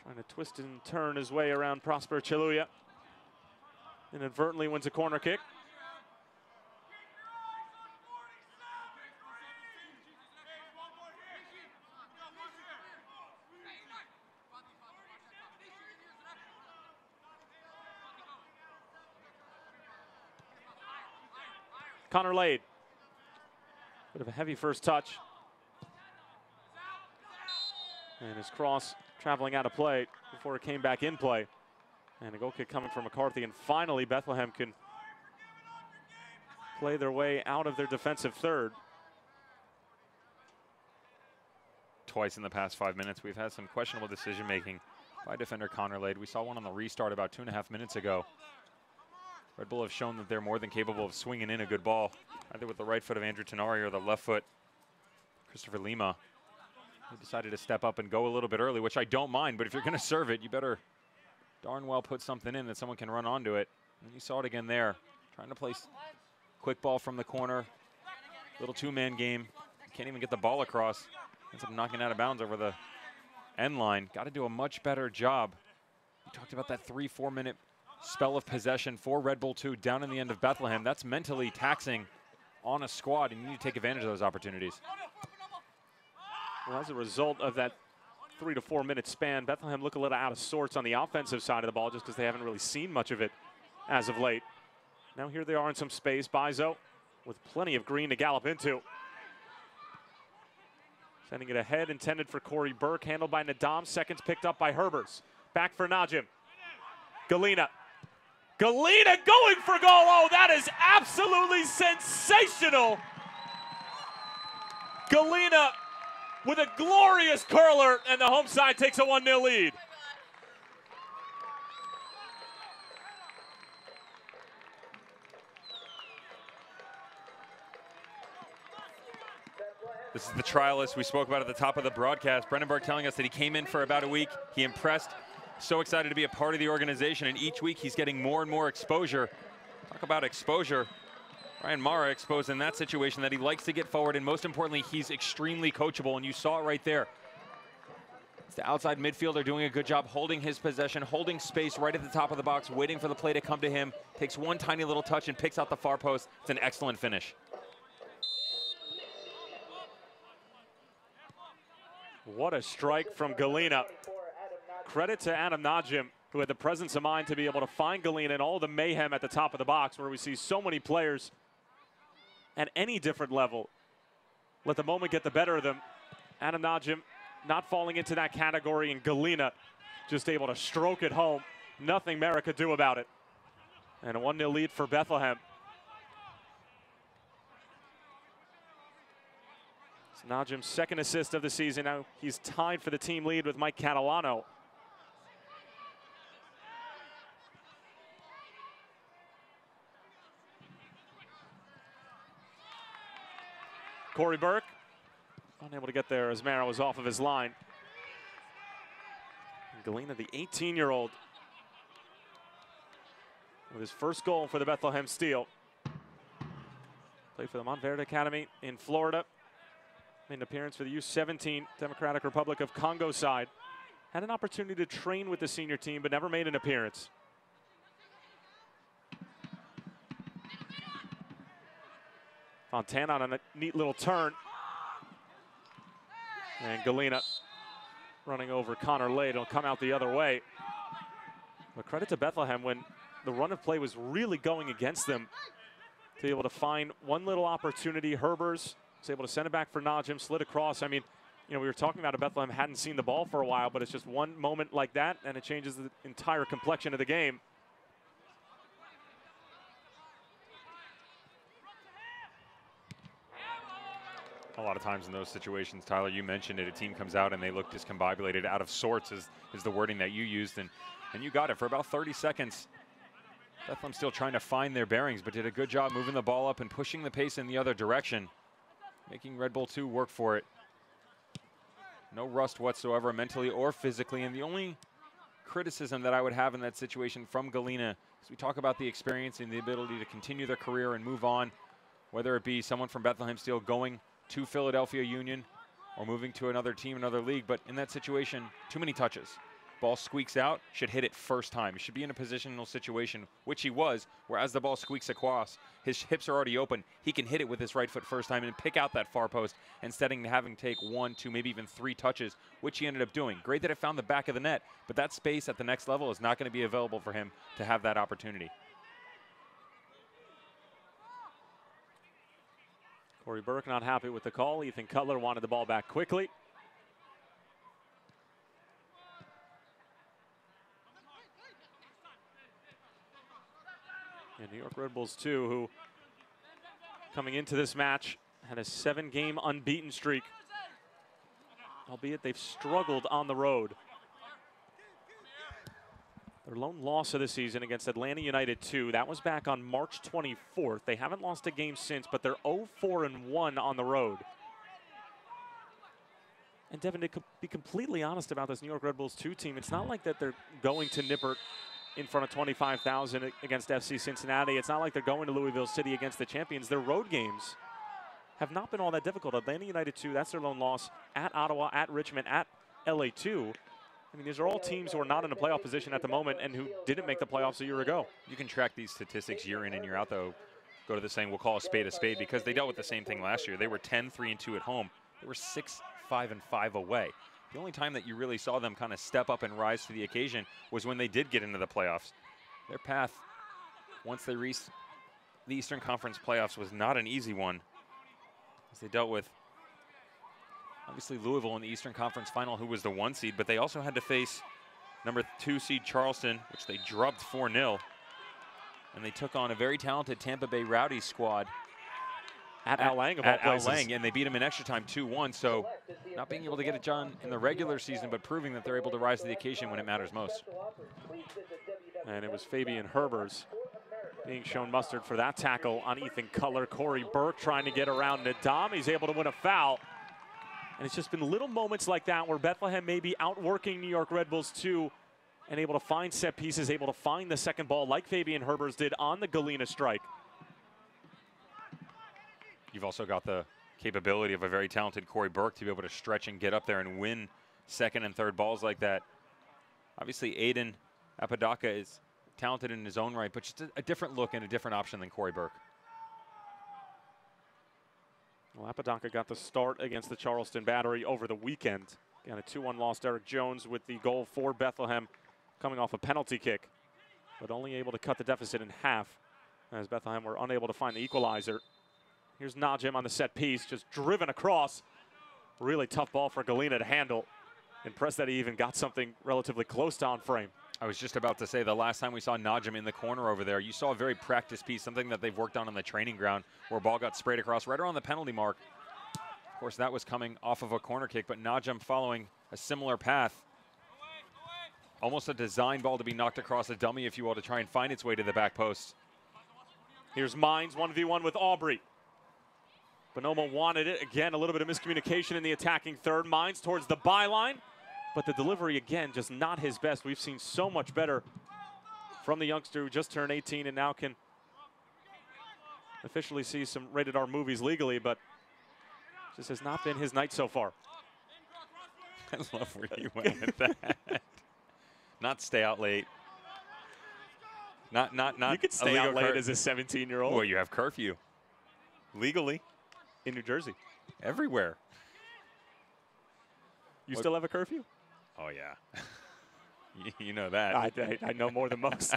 Trying to twist and turn his way around Prosper Chiluya. Inadvertently wins a corner kick. Connor Lade. Bit of a heavy first touch. And his cross traveling out of play before it came back in play. And a goal kick coming from McCarthy. And finally, Bethlehem can play their way out of their defensive third. Twice in the past 5 minutes, we've had some questionable decision-making by defender Connor Lade. We saw one on the restart about 2.5 minutes ago. Red Bull have shown that they're more than capable of swinging in a good ball, either with the right foot of Andrew Tenari or the left foot, Christopher Lima. He decided to step up and go a little bit early, which I don't mind, but if you're going to serve it, you better darn well put something in that someone can run onto it. And you saw it again there, trying to place quick ball from the corner, little two-man game. Can't even get the ball across. Ends up knocking out of bounds over the end line. Got to do a much better job. We talked about that 3-4 minute spell of possession for Red Bull 2 down in the end of Bethlehem. That's mentally taxing on a squad, and you need to take advantage of those opportunities. Well, as a result of that 3 to 4 minute span, Bethlehem look a little out of sorts on the offensive side of the ball just because they haven't really seen much of it as of late. Now here they are in some space. Bizo with plenty of green to gallop into. Sending it ahead, intended for Corey Burke, handled by Nadam. Seconds picked up by Herbers. Back for Najim. Galena. Galena going for goal. Oh, that is absolutely sensational. Galena with a glorious curler, and the home side takes a 1-0 lead. This is the trialist we spoke about at the top of the broadcast. Brandenburg telling us that he came in for about a week. He impressed. So excited to be a part of the organization, and each week he's getting more and more exposure. Talk about exposure. Ryan Mara exposed in that situation that he likes to get forward, and most importantly, he's extremely coachable, and you saw it right there. It's the outside midfielder doing a good job holding his possession, holding space right at the top of the box, waiting for the play to come to him, takes one tiny little touch and picks out the far post. It's an excellent finish. What a strike from Galena. Credit to Adam Najim, who had the presence of mind to be able to find Galena and all the mayhem at the top of the box, where we see so many players at any different level let the moment get the better of them. Adam Najim not falling into that category, and Galena just able to stroke it home. Nothing Mara could do about it. And a 1-0 lead for Bethlehem. It's Najim's second assist of the season. Now he's tied for the team lead with Mike Catalano. Corey Burke, unable to get there as Mara was off of his line. And Galena, the 18-year-old, with his first goal for the Bethlehem Steel. Played for the Montverde Academy in Florida. Made an appearance for the U17 Democratic Republic of Congo side. Had an opportunity to train with the senior team, but never made an appearance. Fontana on a neat little turn. And Galena running over Connor Lade. It'll come out the other way. But credit to Bethlehem when the run of play was really going against them, to be able to find one little opportunity. Herbers was able to send it back for Najim, slid across. I mean, you know, we were talking about Bethlehem hadn't seen the ball for a while, but it's just one moment like that, and it changes the entire complexion of the game. A lot of times in those situations, Tyler, you mentioned it, a team comes out and they look discombobulated, out of sorts is the wording that you used, and you got it for about 30 seconds. Bethlehem still trying to find their bearings, but did a good job moving the ball up and pushing the pace in the other direction, making Red Bull 2 work for it. No rust whatsoever, mentally or physically, and the only criticism that I would have in that situation from Galena is we talk about the experience and the ability to continue their career and move on, whether it be someone from Bethlehem Steel going to Philadelphia Union or moving to another team, another league. But in that situation, too many touches. Ball squeaks out, should hit it first time. He should be in a positional situation, which he was, where as the ball squeaks across, his hips are already open. He can hit it with his right foot first time and pick out that far post instead of having to take 1, 2, maybe even 3 touches, which he ended up doing. Great that it found the back of the net, but that space at the next level is not going to be available for him to have that opportunity. Corey Burke not happy with the call. Ethan Cutler wanted the ball back quickly. And New York Red Bulls 2, who coming into this match had a 7-game unbeaten streak, albeit they've struggled on the road. Their lone loss of the season against Atlanta United 2, that was back on March 24th. They haven't lost a game since, but they're 0-4-1 on the road. And Devin, to be completely honest about this New York Red Bulls 2 team, it's not like that they're going to Nippert in front of 25,000 against FC Cincinnati. It's not like they're going to Louisville City against the champions. Their road games have not been all that difficult. Atlanta United 2, that's their lone loss. At Ottawa, at Richmond, at LA 2. I mean, these are all teams who are not in a playoff position at the moment and who didn't make the playoffs a year ago. You can track these statistics year in and year out, though. Go to the saying, we'll call a spade, because they dealt with the same thing last year. They were 10-3-2 at home. They were 6-5-5 away. The only time that you really saw them kind of step up and rise to the occasion was when they did get into the playoffs. Their path, once they reached the Eastern Conference playoffs, was not an easy one, as they dealt with obviously Louisville in the Eastern Conference final, who was the 1 seed, but they also had to face number 2 seed Charleston, which they drubbed 4-0. And they took on a very talented Tampa Bay Rowdies squad at Al Lang of all places. Al Lang, and they beat them in extra time 2-1. So not being able to get it done in the regular season, but proving that they're able to rise to the occasion when it matters most. And it was Fabian Herbers being shown mustard for that tackle on Ethan Cutler. Corey Burke trying to get around Nadam. He's able to win a foul. And it's just been little moments like that where Bethlehem may be outworking New York Red Bulls 2 and able to find set pieces, able to find the second ball like Fabian Herbers did on the Galena strike. You've also got the capability of a very talented Corey Burke to be able to stretch and get up there and win second and third balls like that. Obviously, Aiden Apodaca is talented in his own right, but just a different look and a different option than Corey Burke. Well, Apodaca got the start against the Charleston Battery over the weekend. Got a 2-1 loss. Derek Jones with the goal for Bethlehem coming off a penalty kick, but only able to cut the deficit in half as Bethlehem were unable to find the equalizer. Here's Najim on the set piece, just driven across. Really tough ball for Galena to handle. Impressed that he even got something relatively close to on frame. I was just about to say, the last time we saw Najim in the corner over there, you saw a very practice piece, something that they've worked on the training ground, where a ball got sprayed across right around the penalty mark. Of course, that was coming off of a corner kick, but Najim following a similar path. Almost a design ball to be knocked across a dummy, if you will, to try and find its way to the back post. Here's Mines, 1v1 with Aubrey. Bonomo wanted it. Again, a little bit of miscommunication in the attacking third. Mines towards the byline, but the delivery, again, just not his best. We've seen so much better from the youngster who just turned 18 and now can officially see some rated R movies legally, but just has not been his night so far. I love where you went with that. Not stay out late. Not. You could stay out late as a 17-year-old. Well, you have curfew. Legally. In New Jersey. Everywhere. You still have a curfew? Oh, yeah. You know that. I know more than most.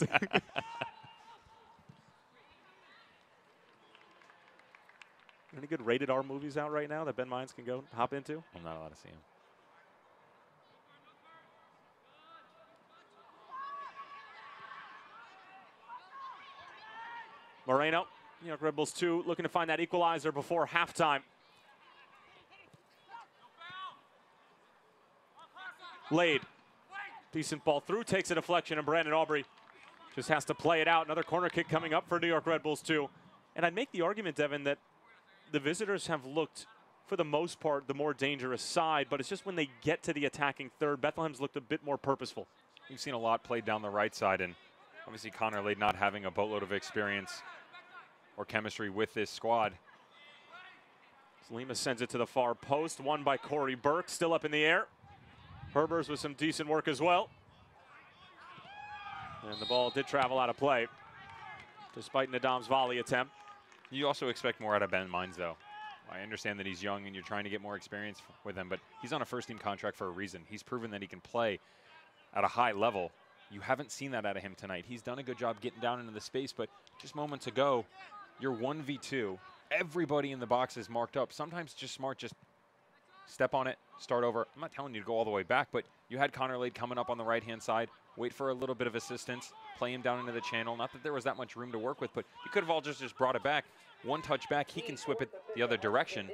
Any good rated R movies out right now that Ben Mines can go hop into? I'm not allowed to see them. Moreno, New York Red Bulls 2, looking to find that equalizer before halftime. Laid. Decent ball through, takes a deflection, and Brandon Aubrey just has to play it out. Another corner kick coming up for New York Red Bulls 2. And I'd make the argument, Devin, that the visitors have looked, for the most part, the more dangerous side, but it's just when they get to the attacking third, Bethlehem's looked a bit more purposeful. We've seen a lot played down the right side, and obviously Connor Lade not having a boatload of experience or chemistry with this squad. Lima sends it to the far post, won by Corey Burke, still up in the air. Herbers with some decent work as well. And the ball did travel out of play, despite Nadam's volley attempt. You also expect more out of Ben Mines, though. I understand that he's young and you're trying to get more experience with him, but he's on a first-team contract for a reason. He's proven that he can play at a high level. You haven't seen that out of him tonight. He's done a good job getting down into the space, but just moments ago, you're 1v2. Everybody in the box is marked up. Sometimes just smart, just step on it, start over. I'm not telling you to go all the way back, but you had Connor Lade coming up on the right-hand side, wait for a little bit of assistance, play him down into the channel. Not that there was that much room to work with, but you could have all just brought it back. One touch back, he can whip it the other direction.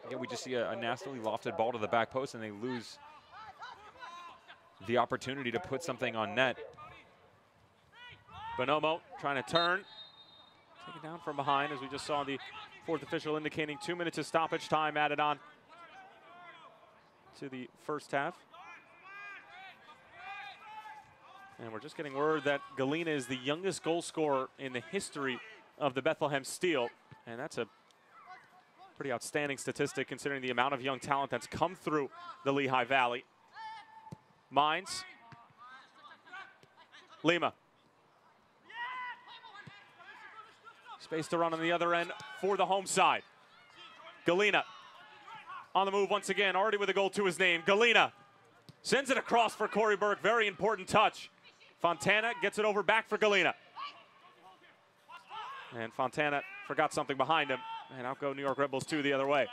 Again, we just see a nastily lofted ball to the back post, and they lose the opportunity to put something on net. Bonomo trying to turn. Take it down from behind, as we just saw the fourth official indicating 2 minutes of stoppage time added on to the first half. And we're just getting word that Galena is the youngest goal scorer in the history of the Bethlehem Steel. And that's a pretty outstanding statistic considering the amount of young talent that's come through the Lehigh Valley. Mines. Lima. Space to run on the other end for the home side. Galena on the move once again, already with a goal to his name. Galena sends it across for Corey Burke. Very important touch. Fontana gets it over back for Galena. And Fontana forgot something behind him. And out go New York Red Bulls 2 the other way.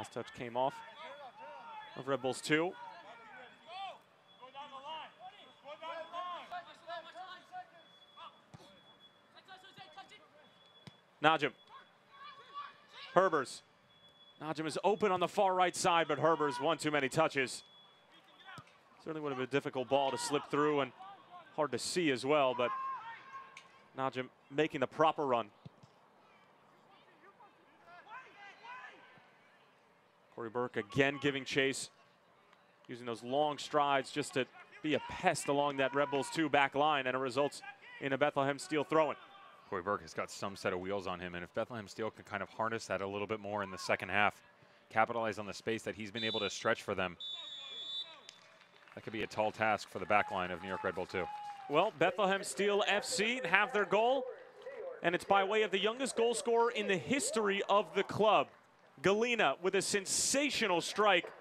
Last touch came off of Red Bulls 2. Najim. Herbers. Najim is open on the far right side, but Herbers one too many touches. Certainly would have been a difficult ball to slip through and hard to see as well, but Najim making the proper run. Corey Burke again giving chase, using those long strides just to be a pest along that Red Bulls 2 back line, and it results in a Bethlehem Steel throw-in. Corey Burke has got some set of wheels on him, and if Bethlehem Steel can kind of harness that a little bit more in the second half, capitalize on the space that he's been able to stretch for them, that could be a tall task for the back line of New York Red Bull 2. Well, Bethlehem Steel FC have their goal, and it's by way of the youngest goal scorer in the history of the club. Galina with a sensational strike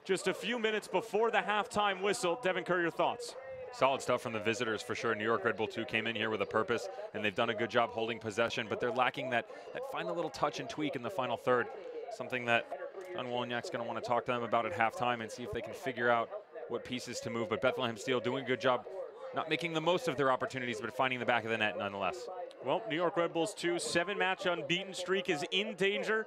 just a few minutes before the halftime whistle. Devin Kerr, your thoughts? Solid stuff from the visitors for sure. New York Red Bull 2 came in here with a purpose, and they've done a good job holding possession, but they're lacking that final little touch and tweak in the final third, something that John Woliak's going to want to talk to them about at halftime and see if they can figure out what pieces to move. But Bethlehem Steel doing a good job, not making the most of their opportunities, but finding the back of the net nonetheless. Well, New York Red Bulls 2 7-match unbeaten streak is in danger,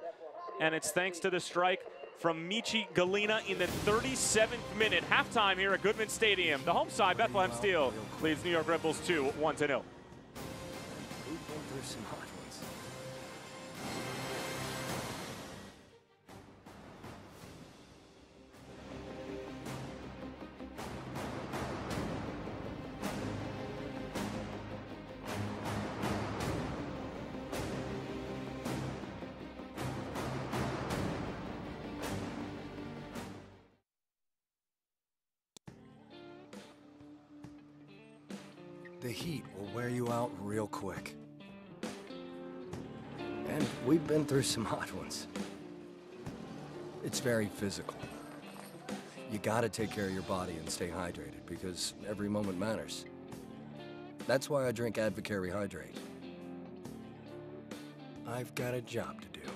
and it's thanks to the strike from Michi Galina in the 37th minute. Halftime here at Goodman Stadium. The home side, Bethlehem Steel, leads New York Red Bulls 2 1-0. The heat will wear you out real quick. And we've been through some hot ones. It's very physical. You gotta take care of your body and stay hydrated because every moment matters. That's why I drink Advocare Hydrate. I've got a job to do.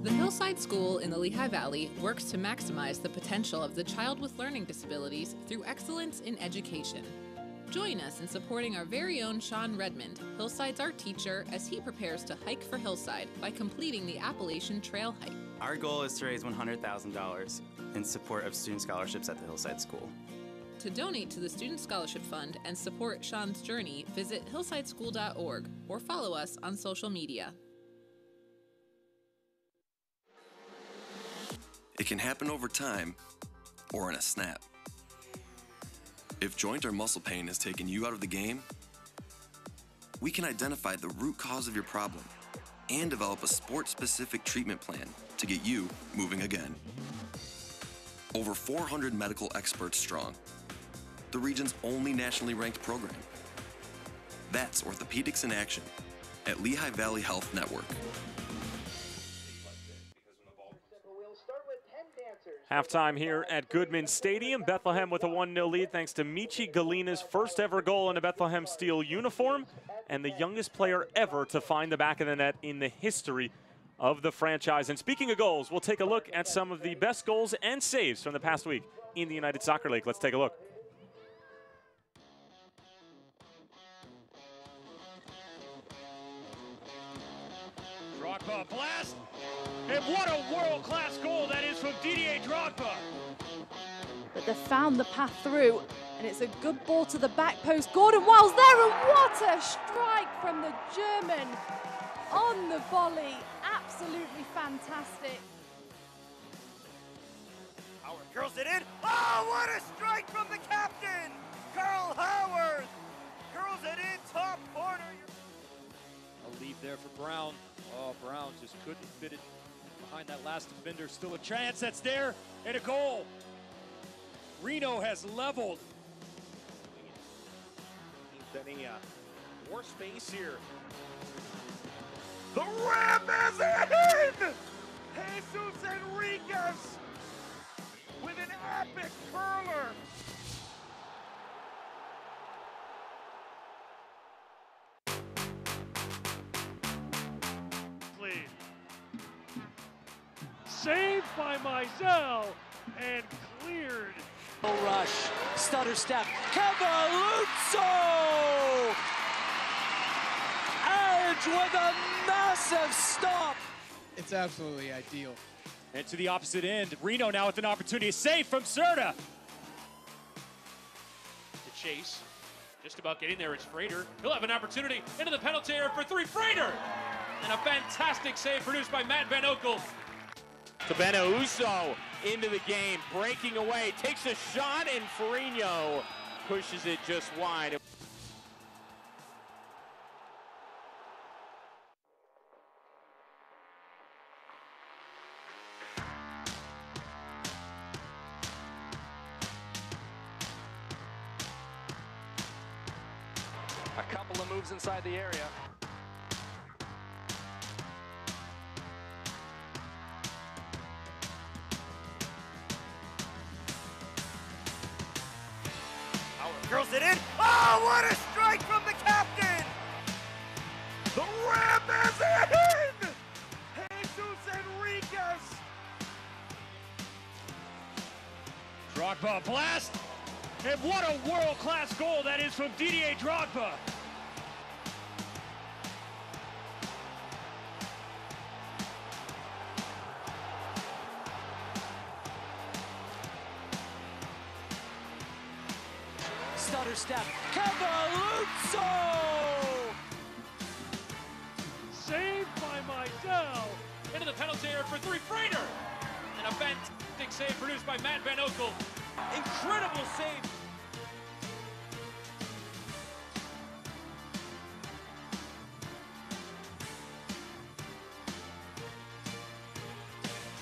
The Hillside School in the Lehigh Valley works to maximize the potential of the child with learning disabilities through excellence in education. Join us in supporting our very own Sean Redmond, Hillside's art teacher, as he prepares to hike for Hillside by completing the Appalachian Trail hike. Our goal is to raise $100,000 in support of student scholarships at the Hillside School. To donate to the Student Scholarship Fund and support Sean's journey, visit hillsideschool.org or follow us on social media. It can happen over time or in a snap. If joint or muscle pain has taken you out of the game, we can identify the root cause of your problem and develop a sport-specific treatment plan to get you moving again. Over 400 medical experts strong, the region's only nationally ranked program. That's Orthopedics in Action at Lehigh Valley Health Network. Halftime here at Goodman Stadium. Bethlehem with a 1-0 lead thanks to Michi Galina's first ever goal in a Bethlehem Steel uniform and the youngest player ever to find the back of the net in the history of the franchise. And speaking of goals, we'll take a look at some of the best goals and saves from the past week in the United Soccer League. Let's take a look. Drogba blast, and what a world-class goal that is from Didier Drogba. But they've found the path through, and it's a good ball to the back post. Gordon Wiles there, and what a strike from the German on the volley. Absolutely fantastic. Howard curls it in. Oh, what a strike from the captain! Carl Howard curls it in, top corner. A lead there for Brown. Oh, Brown just couldn't fit it behind that last defender. Still a chance that's there, and a goal. Reno has leveled. Any more space here. The rim is in! Jesus Enriquez with an epic curler. Lead. Saved by Mizell and cleared. Rush, stutter step, Cavalluzzo! Edge with a massive stop. It's absolutely ideal. And to the opposite end, Reno now with an opportunity. Save from Serta. The chase, just about getting there. It's Frater. He'll have an opportunity into the penalty area for three. Frater! And a fantastic save produced by Matt Van Oekel. Cabeno Uso into the game, breaking away, takes a shot, and Ferrigno pushes it just wide. A couple of moves inside the area. Curls it in. Oh, what a strike from the captain! The rim is in! Jesus Enriquez! Drogba blast. And what a world-class goal that is from Didier Drogba. Stutter step, Cavalluzzo! Saved by Mizell. Into the penalty area for three. Frater! And a fantastic save produced by Matt Van Oekel. Incredible save.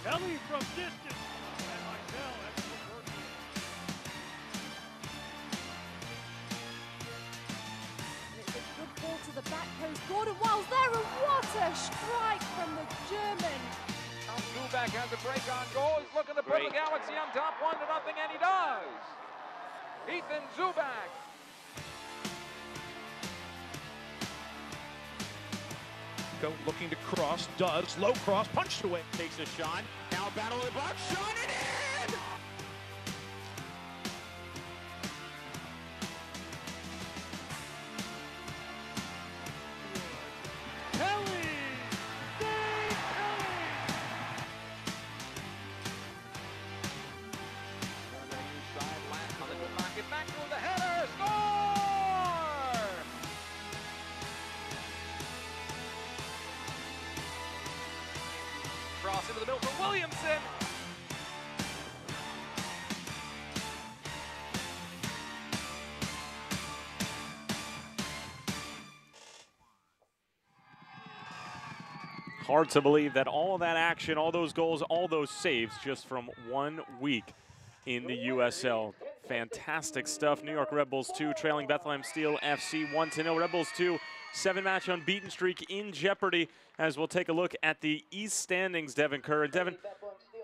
Kelly from distance. And Mizell, excellent work. It's a good ball to the back post. Gordon Wiles there, and what a strike from the German. Zubak has a break on goal. He's looking to put the Galaxy on top 1-0, and he does. Ethan Zubak. Go looking to cross, does, low cross, punched away. Takes a shot, now battle of the box, shot it in! Kelly! Dave Kelly! Side last on the good knock it back to the header. Score! Cross into the middle for Williamson. Hard to believe that all of that action, all those goals, all those saves just from 1 week in the USL. Fantastic stuff. New York Red Bulls 2 trailing Bethlehem Steel FC 1-0. Red Bulls 2, 7-match unbeaten streak in jeopardy, as we'll take a look at the East standings, Devin Kerr. And Devin,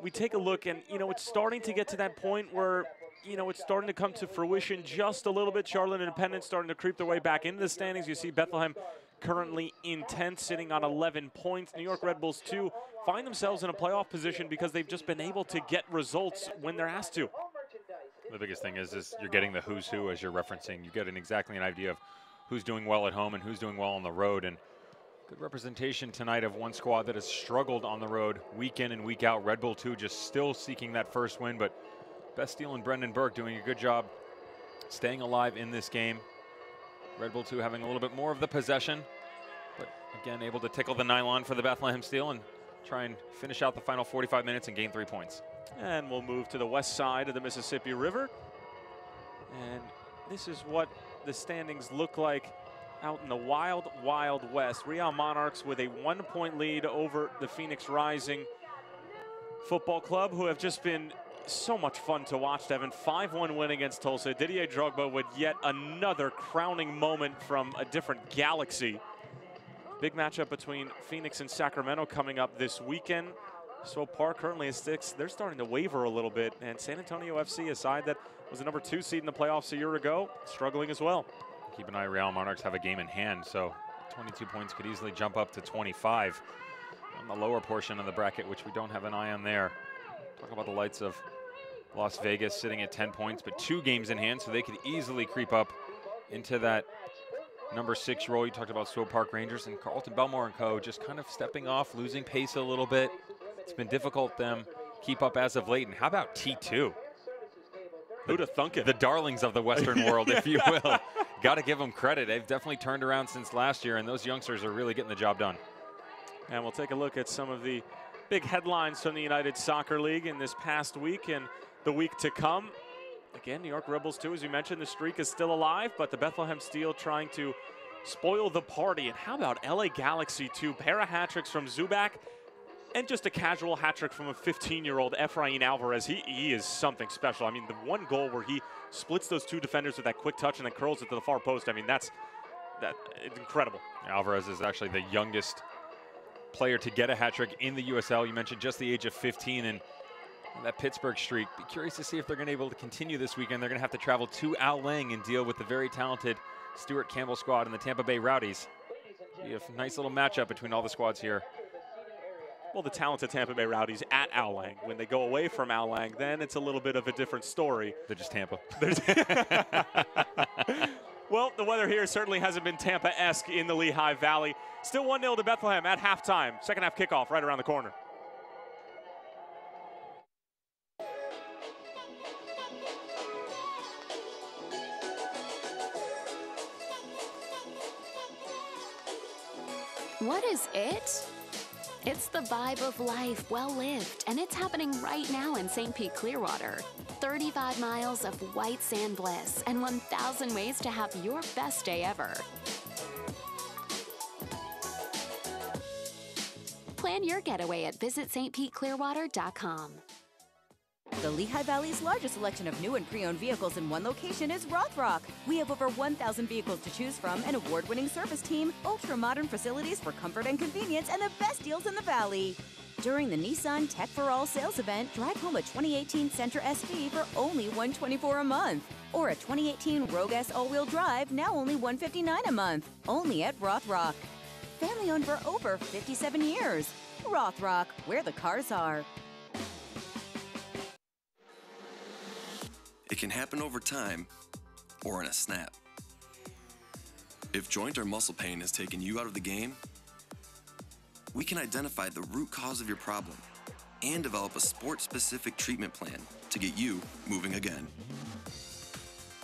we take a look and, you know, it's starting to get to that point where, you know, it's starting to come to fruition just a little bit. Charlotte Independent starting to creep their way back into the standings. You see Bethlehem currently in 10th, sitting on 11 points. New York Red Bulls 2 find themselves in a playoff position because they've just been able to get results when they're asked to. The biggest thing is you're getting the who's who as you're referencing. You get exactly an idea of who's doing well at home and who's doing well on the road. And good representation tonight of one squad that has struggled on the road week in and week out. Red Bull 2 just still seeking that first win, but Beth Steele and Brendan Burke doing a good job staying alive in this game. Red Bull 2 having a little bit more of the possession, but again able to tickle the nylon for the Bethlehem Steel and try and finish out the final 45 minutes and gain 3 points. And we'll move to the west side of the Mississippi River. And this is what the standings look like out in the wild, wild west. Real Monarchs with a 1-point lead over the Phoenix Rising Football Club, who have just been so much fun to watch, Devin. 5-1 win against Tulsa. Didier Drogba with yet another crowning moment from a different galaxy. Big matchup between Phoenix and Sacramento coming up this weekend. Swope Park currently at 6. They're starting to waver a little bit, and San Antonio FC, a side that was the number 2 seed in the playoffs a year ago, struggling as well. Keep an eye, Real Monarchs have a game in hand, so 22 points could easily jump up to 25 on the lower portion of the bracket, which we don't have an eye on there. Talk about the lights of Las Vegas sitting at 10 points, but 2 games in hand, so they could easily creep up into that number 6 role. You talked about Swope Park Rangers and Carlton Belmore and co. just kind of stepping off, losing pace a little bit. It's been difficult them keep up as of late. And how about T2? Who'd have thunk it? The darlings of the Western world, if you will. Got to give them credit. They've definitely turned around since last year, and those youngsters are really getting the job done. And we'll take a look at some of the big headlines from the United Soccer League in this past week and the week to come. Again, New York Rebels, too, as you mentioned, the streak is still alive, but the Bethlehem Steel trying to spoil the party. And how about LA Galaxy, too? Pair of hat tricks from Zubac and just a casual hat trick from a 15-year-old Efrain Alvarez. He is something special. I mean, the one goal where he splits those 2 defenders with that quick touch and then curls it to the far post. I mean, it's incredible. Alvarez is actually the youngest player to get a hat trick in the USL. You mentioned just the age of 15 and that Pittsburgh streak. Be curious to see if they're going to be able to continue this weekend. They're going to have to travel to Al Lang and deal with the very talented Stuart Campbell squad and the Tampa Bay Rowdies. Be a nice little matchup between all the squads here. Well, the talented Tampa Bay Rowdies at Al Lang. When they go away from Al Lang, then it's a little bit of a different story. They're just Tampa. Well, the weather here certainly hasn't been Tampa-esque in the Lehigh Valley. Still 1-0 to Bethlehem at halftime. Second half kickoff right around the corner. What is it? It's the vibe of life well lived, and it's happening right now in St. Pete Clearwater. 35 miles of white sand bliss and 1,000 ways to have your best day ever. Plan your getaway at visitstpeteclearwater.com. The Lehigh Valley's largest selection of new and pre-owned vehicles in one location is Rothrock. We have over 1,000 vehicles to choose from, an award-winning service team, ultra-modern facilities for comfort and convenience, and the best deals in the valley. During the Nissan Tech for All sales event, drive home a 2018 Sentra SV for only $124 a month. Or a 2018 Rogue S all-wheel drive, now only $159 a month. Only at Rothrock. Family-owned for over 57 years. Rothrock, where the cars are. It can happen over time or in a snap. If joint or muscle pain has taken you out of the game, we can identify the root cause of your problem and develop a sport-specific treatment plan to get you moving again.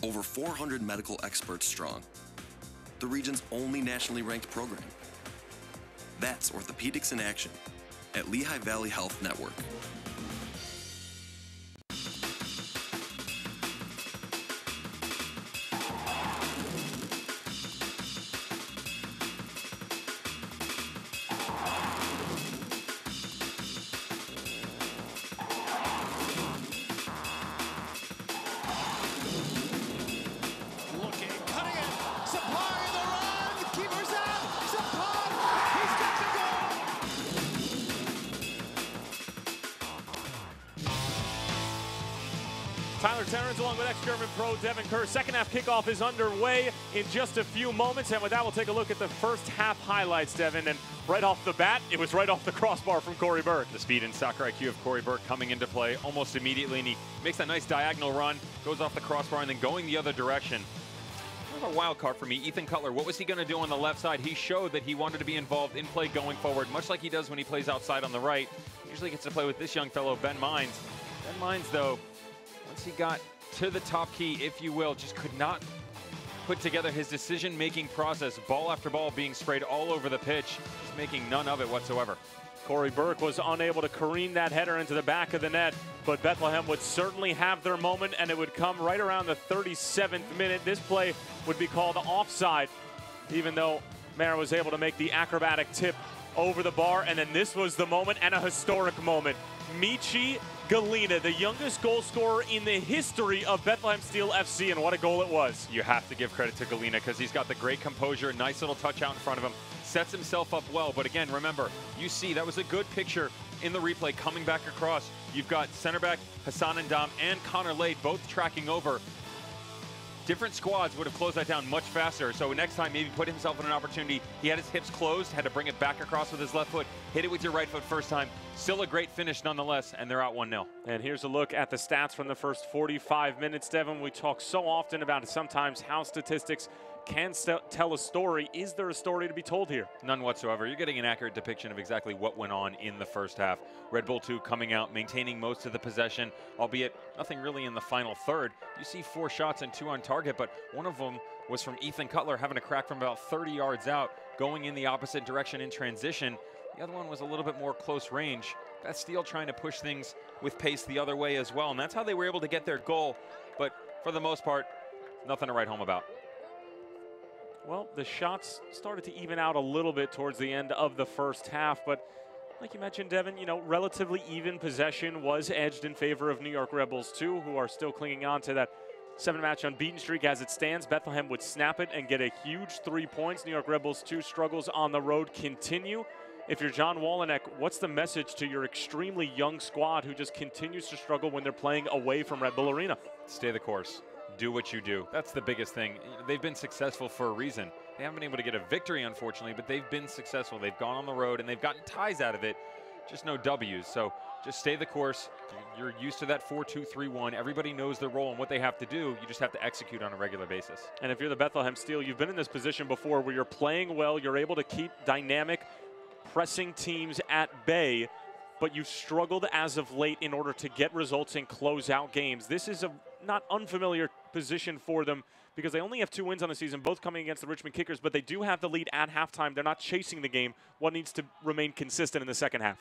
Over 400 medical experts strong, the region's only nationally ranked program. That's Orthopedics in Action at Lehigh Valley Health Network. Tyler Terrence along with ex-German pro Devin Kerr. Second half kickoff is underway in just a few moments. And with that, we'll take a look at the first half highlights, Devin. And right off the bat, it was right off the crossbar from Corey Burke. The speed and soccer IQ of Corey Burke coming into play almost immediately. And he makes that nice diagonal run, goes off the crossbar, and then going the other direction. Kind of a wild card for me. Ethan Cutler, what was he going to do on the left side? He showed that he wanted to be involved in play going forward, much like he does when he plays outside on the right. Usually gets to play with this young fellow, Ben Mines. Ben Mines, though, once he got to the top key, if you will, just could not put together his decision-making process. Ball after ball being sprayed all over the pitch, just making none of it whatsoever. Corey Burke was unable to careen that header into the back of the net, but Bethlehem would certainly have their moment, and it would come right around the 37th minute. This play would be called offside. even though Mara was able to make the acrobatic tip over the bar. And then this was the moment, and a historic moment. Michi Galina, the youngest goal scorer in the history of Bethlehem Steel FC, and what a goal it was. You have to give credit to Galina because he's got the great composure, nice little touch out in front of him, sets himself up well. But again, remember, you see that was a good picture in the replay coming back across. You've got center back Hassan Ndam and Connor Lade both tracking over. Different squads would have closed that down much faster. So next time, maybe put himself in an opportunity. He had his hips closed, had to bring it back across with his left foot, hit it with your right foot first time. Still a great finish nonetheless, and they're out 1-0. And here's a look at the stats from the first 45 minutes. Devin, we talk so often about it sometimes how statistics can tell a story. Is there a story to be told here? None whatsoever. You're getting an accurate depiction of exactly what went on in the first half. Red Bull 2 coming out, maintaining most of the possession, albeit nothing really in the final third. You see 4 shots and 2 on target, but one of them was from Ethan Cutler having a crack from about 30 yards out, going in the opposite direction in transition. The other one was a little bit more close range. Beth Steel trying to push things with pace the other way as well, and that's how they were able to get their goal. But for the most part, nothing to write home about. Well, the shots started to even out a little bit towards the end of the first half, but like you mentioned, Devin, you know, relatively even possession was edged in favor of New York Red Bulls 2, who are still clinging on to that 7-match unbeaten streak as it stands. Bethlehem would snap it and get a huge 3 points. New York Red Bulls 2 struggles on the road continue. If you're John Wolyniec, what's the message to your extremely young squad who just continues to struggle when they're playing away from Red Bull Arena? Stay the course. Do what you do. That's the biggest thing. They've been successful for a reason. They haven't been able to get a victory, unfortunately, but they've been successful. They've gone on the road, and they've gotten ties out of it, just no W's. So just stay the course. You're used to that 4-2-3-1. Everybody knows their role and what they have to do. You just have to execute on a regular basis. And if you're the Bethlehem Steel, you've been in this position before where you're playing well, you're able to keep dynamic, pressing teams at bay, but you've struggled as of late in order to get results and close out games. This is a not unfamiliar position for them because they only have 2 wins on the season, both coming against the Richmond Kickers, but they do have the lead at halftime. They're not chasing the game. One needs to remain consistent in the second half.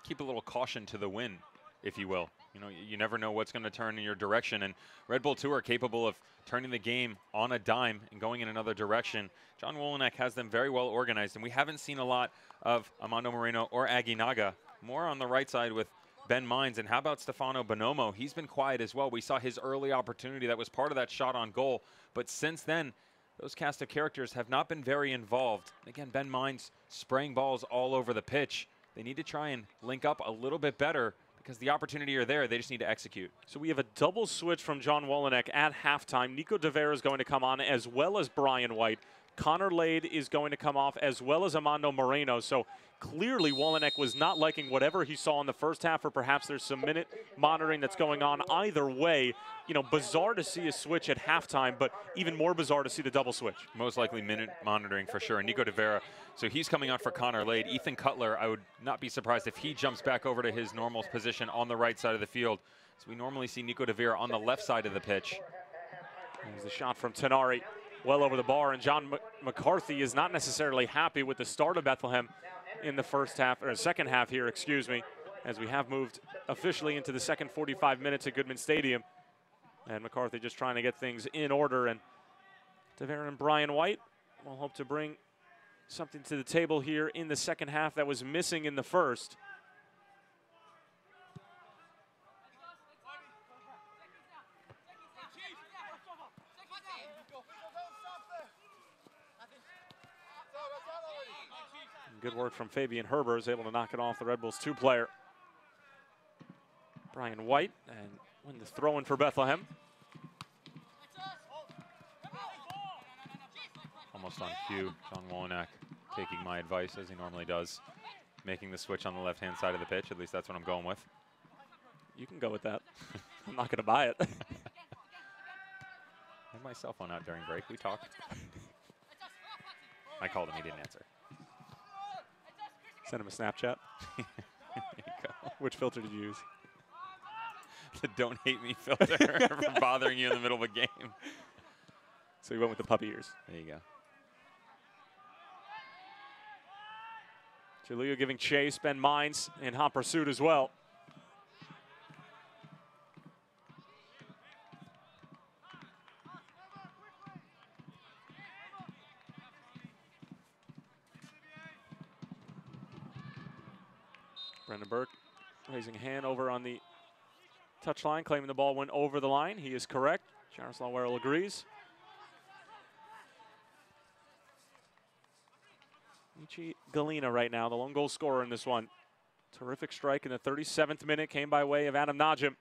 Keep a little caution to the win, if you will. You know, you never know what's going to turn in your direction, and Red Bull 2 are capable of turning the game on a dime and going in another direction. John Wolyniec has them very well organized, and we haven't seen a lot of Armando Moreno or Aguinaga. More on the right side with Ben Mines, and how about Stefano Bonomo? He's been quiet as well. We saw his early opportunity that was part of that shot on goal, but since then, those cast of characters have not been very involved. Again, Ben Mines spraying balls all over the pitch. They need to try and link up a little bit better because the opportunity are there. They just need to execute. So we have a double switch from John Wolyniec at halftime. Nico De Vera is going to come on as well as Brian White. Connor Lade is going to come off as well as Armando Moreno. So clearly Wolyniec was not liking whatever he saw in the first half, or perhaps there's some minute monitoring that's going on. Either way, you know, bizarre to see a switch at halftime, but even more bizarre to see the double switch. Most likely minute monitoring for sure. And Nico De Vera, so he's coming on for Connor Lade. Ethan Cutler, I would not be surprised if he jumps back over to his normal position on the right side of the field. So we normally see Nico De Vera on the left side of the pitch. There's the shot from Tenari, well over the bar, and John McCarthy is not necessarily happy with the start of Bethlehem in the first half, or second half here, excuse me, as we have moved officially into the second 45 minutes at Goodman Stadium. And McCarthy just trying to get things in order, and De Vera and Brian White will hope to bring something to the table here in the second half that was missing in the first. Good work from Fabian Herber, is able to knock it off the Red Bulls 2 player. Brian White, and win the throw-in for Bethlehem. Almost on cue, John Wolyniec taking my advice as he normally does, making the switch on the left-hand side of the pitch. At least that's what I'm going with. You can go with that. I'm not going to buy it. I had my cell phone out during break. We talked. I called him. He didn't answer. Send him a Snapchat. There you go. Which filter did you use? The don't hate me filter for bothering you in the middle of a game. So you went with the puppy ears. There you go. Chalua giving chase. Ben Mines in hot pursuit as well. Brendan Burke raising a hand over on the touchline, claiming the ball went over the line. He is correct. Jaroslav Werrell agrees. Michi Galina right now, the lone goal scorer in this one. Terrific strike in the 37th minute, came by way of Adam Najim.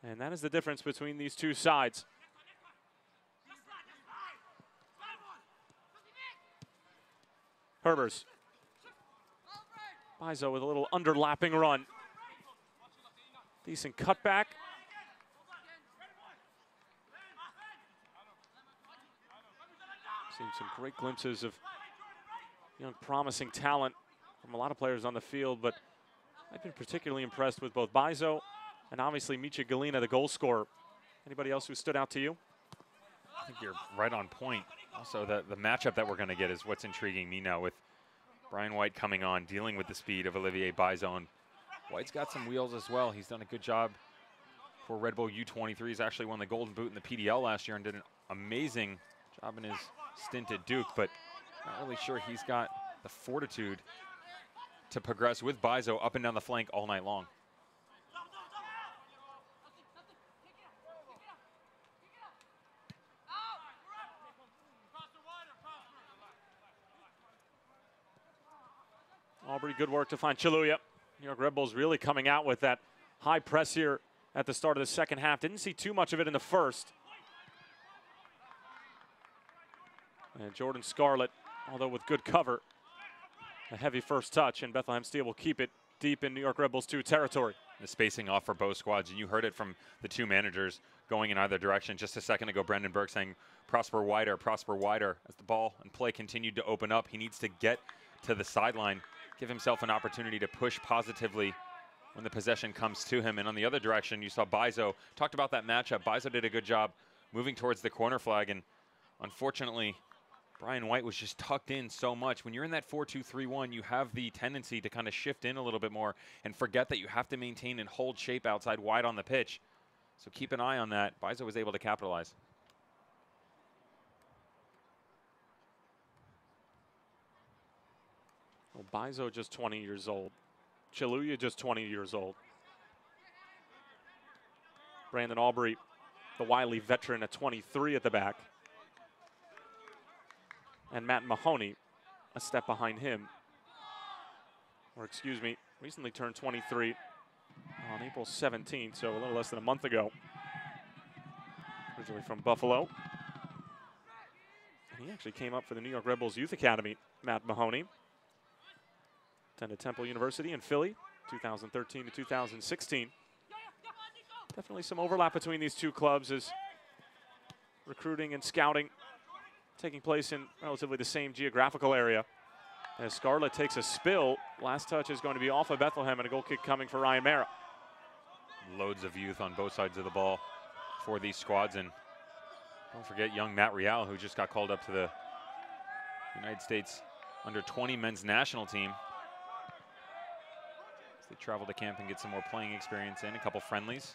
And that is the difference between these two sides. Herbers. Bizo with a little underlapping run. Decent cutback. Seen some great glimpses of young promising talent from a lot of players on the field, but I've been particularly impressed with both Bizo and obviously Michi Galina, the goal scorer. Anybody else who stood out to you? I think you're right on point. Also, the matchup that we're going to get is what's intriguing me now, with Brian White coming on, dealing with the speed of Olivier Bizo. And White's got some wheels as well. He's done a good job for Red Bull U23. He's actually won the Golden Boot in the PDL last year and did an amazing job in his stint at Duke, but not really sure he's got the fortitude to progress with Bizo up and down the flank all night long. Aubrey, good work to find Chiluya. New York Red Bulls really coming out with that high press here at the start of the second half. Didn't see too much of it in the first. And Jordan Scarlett, although with good cover, a heavy first touch, and Bethlehem Steel will keep it deep in New York Red Bulls 2 territory. The spacing off for both squads, and you heard it from the two managers going in either direction. Just a second ago, Brendan Burke saying, prosper wider, as the ball and play continued to open up. He needs to get to the sideline, give himself an opportunity to push positively when the possession comes to him. And on the other direction, you saw Bizo. Talked about that matchup. Bizo did a good job moving towards the corner flag, and unfortunately, Brian White was just tucked in so much. When you're in that 4-2-3-1, you have the tendency to kind of shift in a little bit more and forget that you have to maintain and hold shape outside wide on the pitch. So keep an eye on that. Bizo was able to capitalize. Well, Bizo just 20 years old. Chiluya just 20 years old. Brandon Aubrey, the wily veteran at 23 at the back. And Matt Mahoney, a step behind him. Or excuse me, recently turned 23 on April 17th, so a little less than a month ago. Originally from Buffalo. And he actually came up for the New York Red Bulls Youth Academy, Matt Mahoney. Attended Temple University in Philly, 2013 to 2016. Definitely some overlap between these two clubs as recruiting and scouting taking place in relatively the same geographical area. As Scarlett takes a spill, last touch is going to be off of Bethlehem, and a goal kick coming for Ryan Mara. Loads of youth on both sides of the ball for these squads, and don't forget young Matt Real, who just got called up to the United States under-20 men's national team. As they travel to camp and get some more playing experience in, a couple friendlies.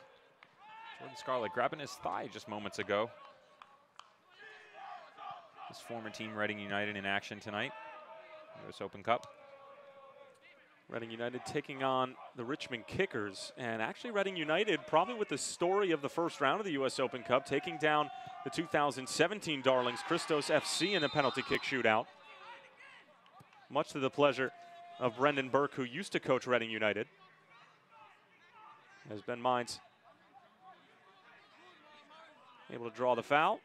Jordan Scarlett grabbing his thigh just moments ago. His former team, Reading United, in action tonight. US Open Cup. Reading United taking on the Richmond Kickers. And actually Reading United, probably with the story of the first round of the US Open Cup, taking down the 2017 darlings, Christos FC, in the penalty kick shootout. Much to the pleasure of Brendan Burke, who used to coach Reading United. As Ben Mines able to draw the foul.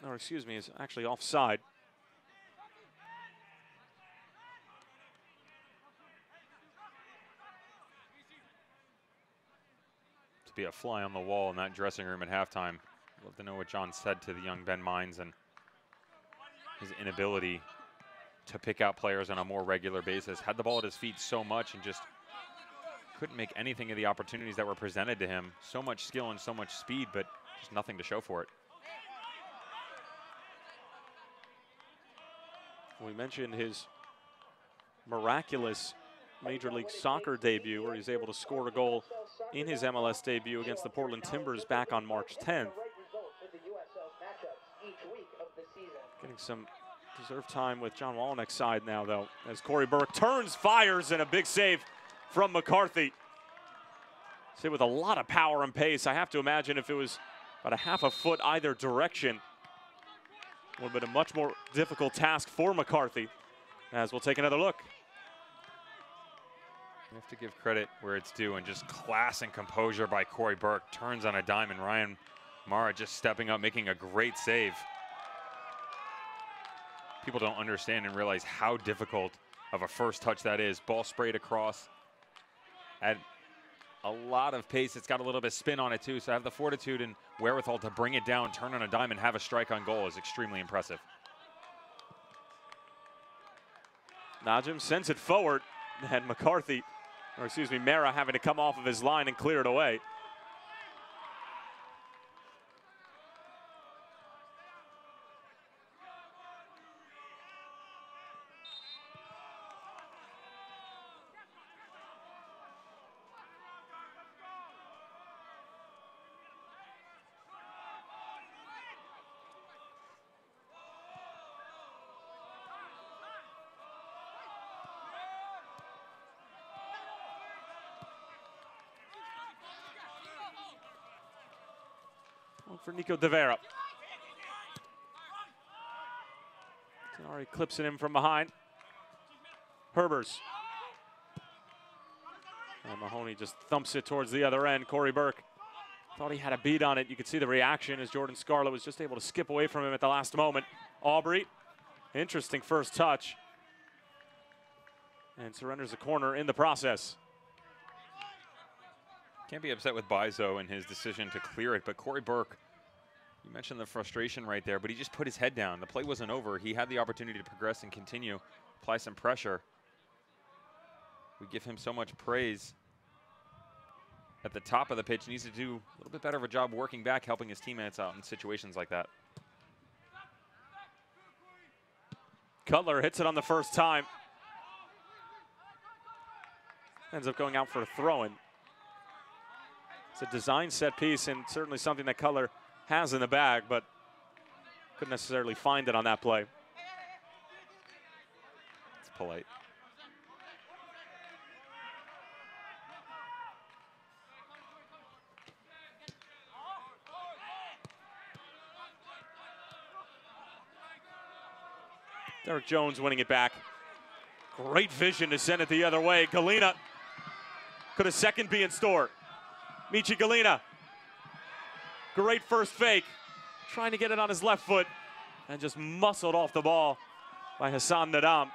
Or excuse me, is actually offside. To be a fly on the wall in that dressing room at halftime. Love to know what John said to the young Ben Mines and his inability to pick out players on a more regular basis. Had the ball at his feet so much and just couldn't make anything of the opportunities that were presented to him. So much skill and so much speed, but just nothing to show for it. We mentioned his miraculous Major League Soccer debut, where he's able to score a goal in his MLS debut against the Portland Timbers back on March 10th. Getting some Deserved time with John Wallneck's side now, though, as Corey Burke turns, fires, and a big save from McCarthy. Say with a lot of power and pace. I have to imagine if it was about a half a foot either direction, would have been a much more difficult task for McCarthy. As we'll take another look. You have to give credit where it's due, and just class and composure by Corey Burke. Turns on a dime, and Ryan Mara just stepping up, making a great save. People don't understand and realize how difficult of a first touch that is. Ball sprayed across at a lot of pace. It's got a little bit of spin on it too, so have the fortitude and wherewithal to bring it down, turn on a dime, and have a strike on goal is extremely impressive. Najim sends it forward, and McCarthy, or excuse me, Mara having to come off of his line and clear it away. For Nico De Vera. Tenari clips it in from behind. Herbers. And Mahoney just thumps it towards the other end. Corey Burke thought he had a beat on it. You could see the reaction as Jordan Scarlett was just able to skip away from him at the last moment. Aubrey, interesting first touch. And surrenders a corner in the process. Can't be upset with Bizo and his decision to clear it, but Corey Burke, you mentioned the frustration right there, but he just put his head down. The play wasn't over. He had the opportunity to progress and continue, apply some pressure. We give him so much praise. At the top of the pitch, he needs to do a little bit better of a job working back, helping his teammates out in situations like that. Cutler hits it on the first time. Ends up going out for a throw-in. It's a design set piece and certainly something that Cutler has in the bag, but couldn't necessarily find it on that play. It's polite. Derek Jones winning it back. Great vision to send it the other way. Galena, could a second be in store? Michi Galena, great first fake. Trying to get it on his left foot and just muscled off the ball by Hassan Nadam.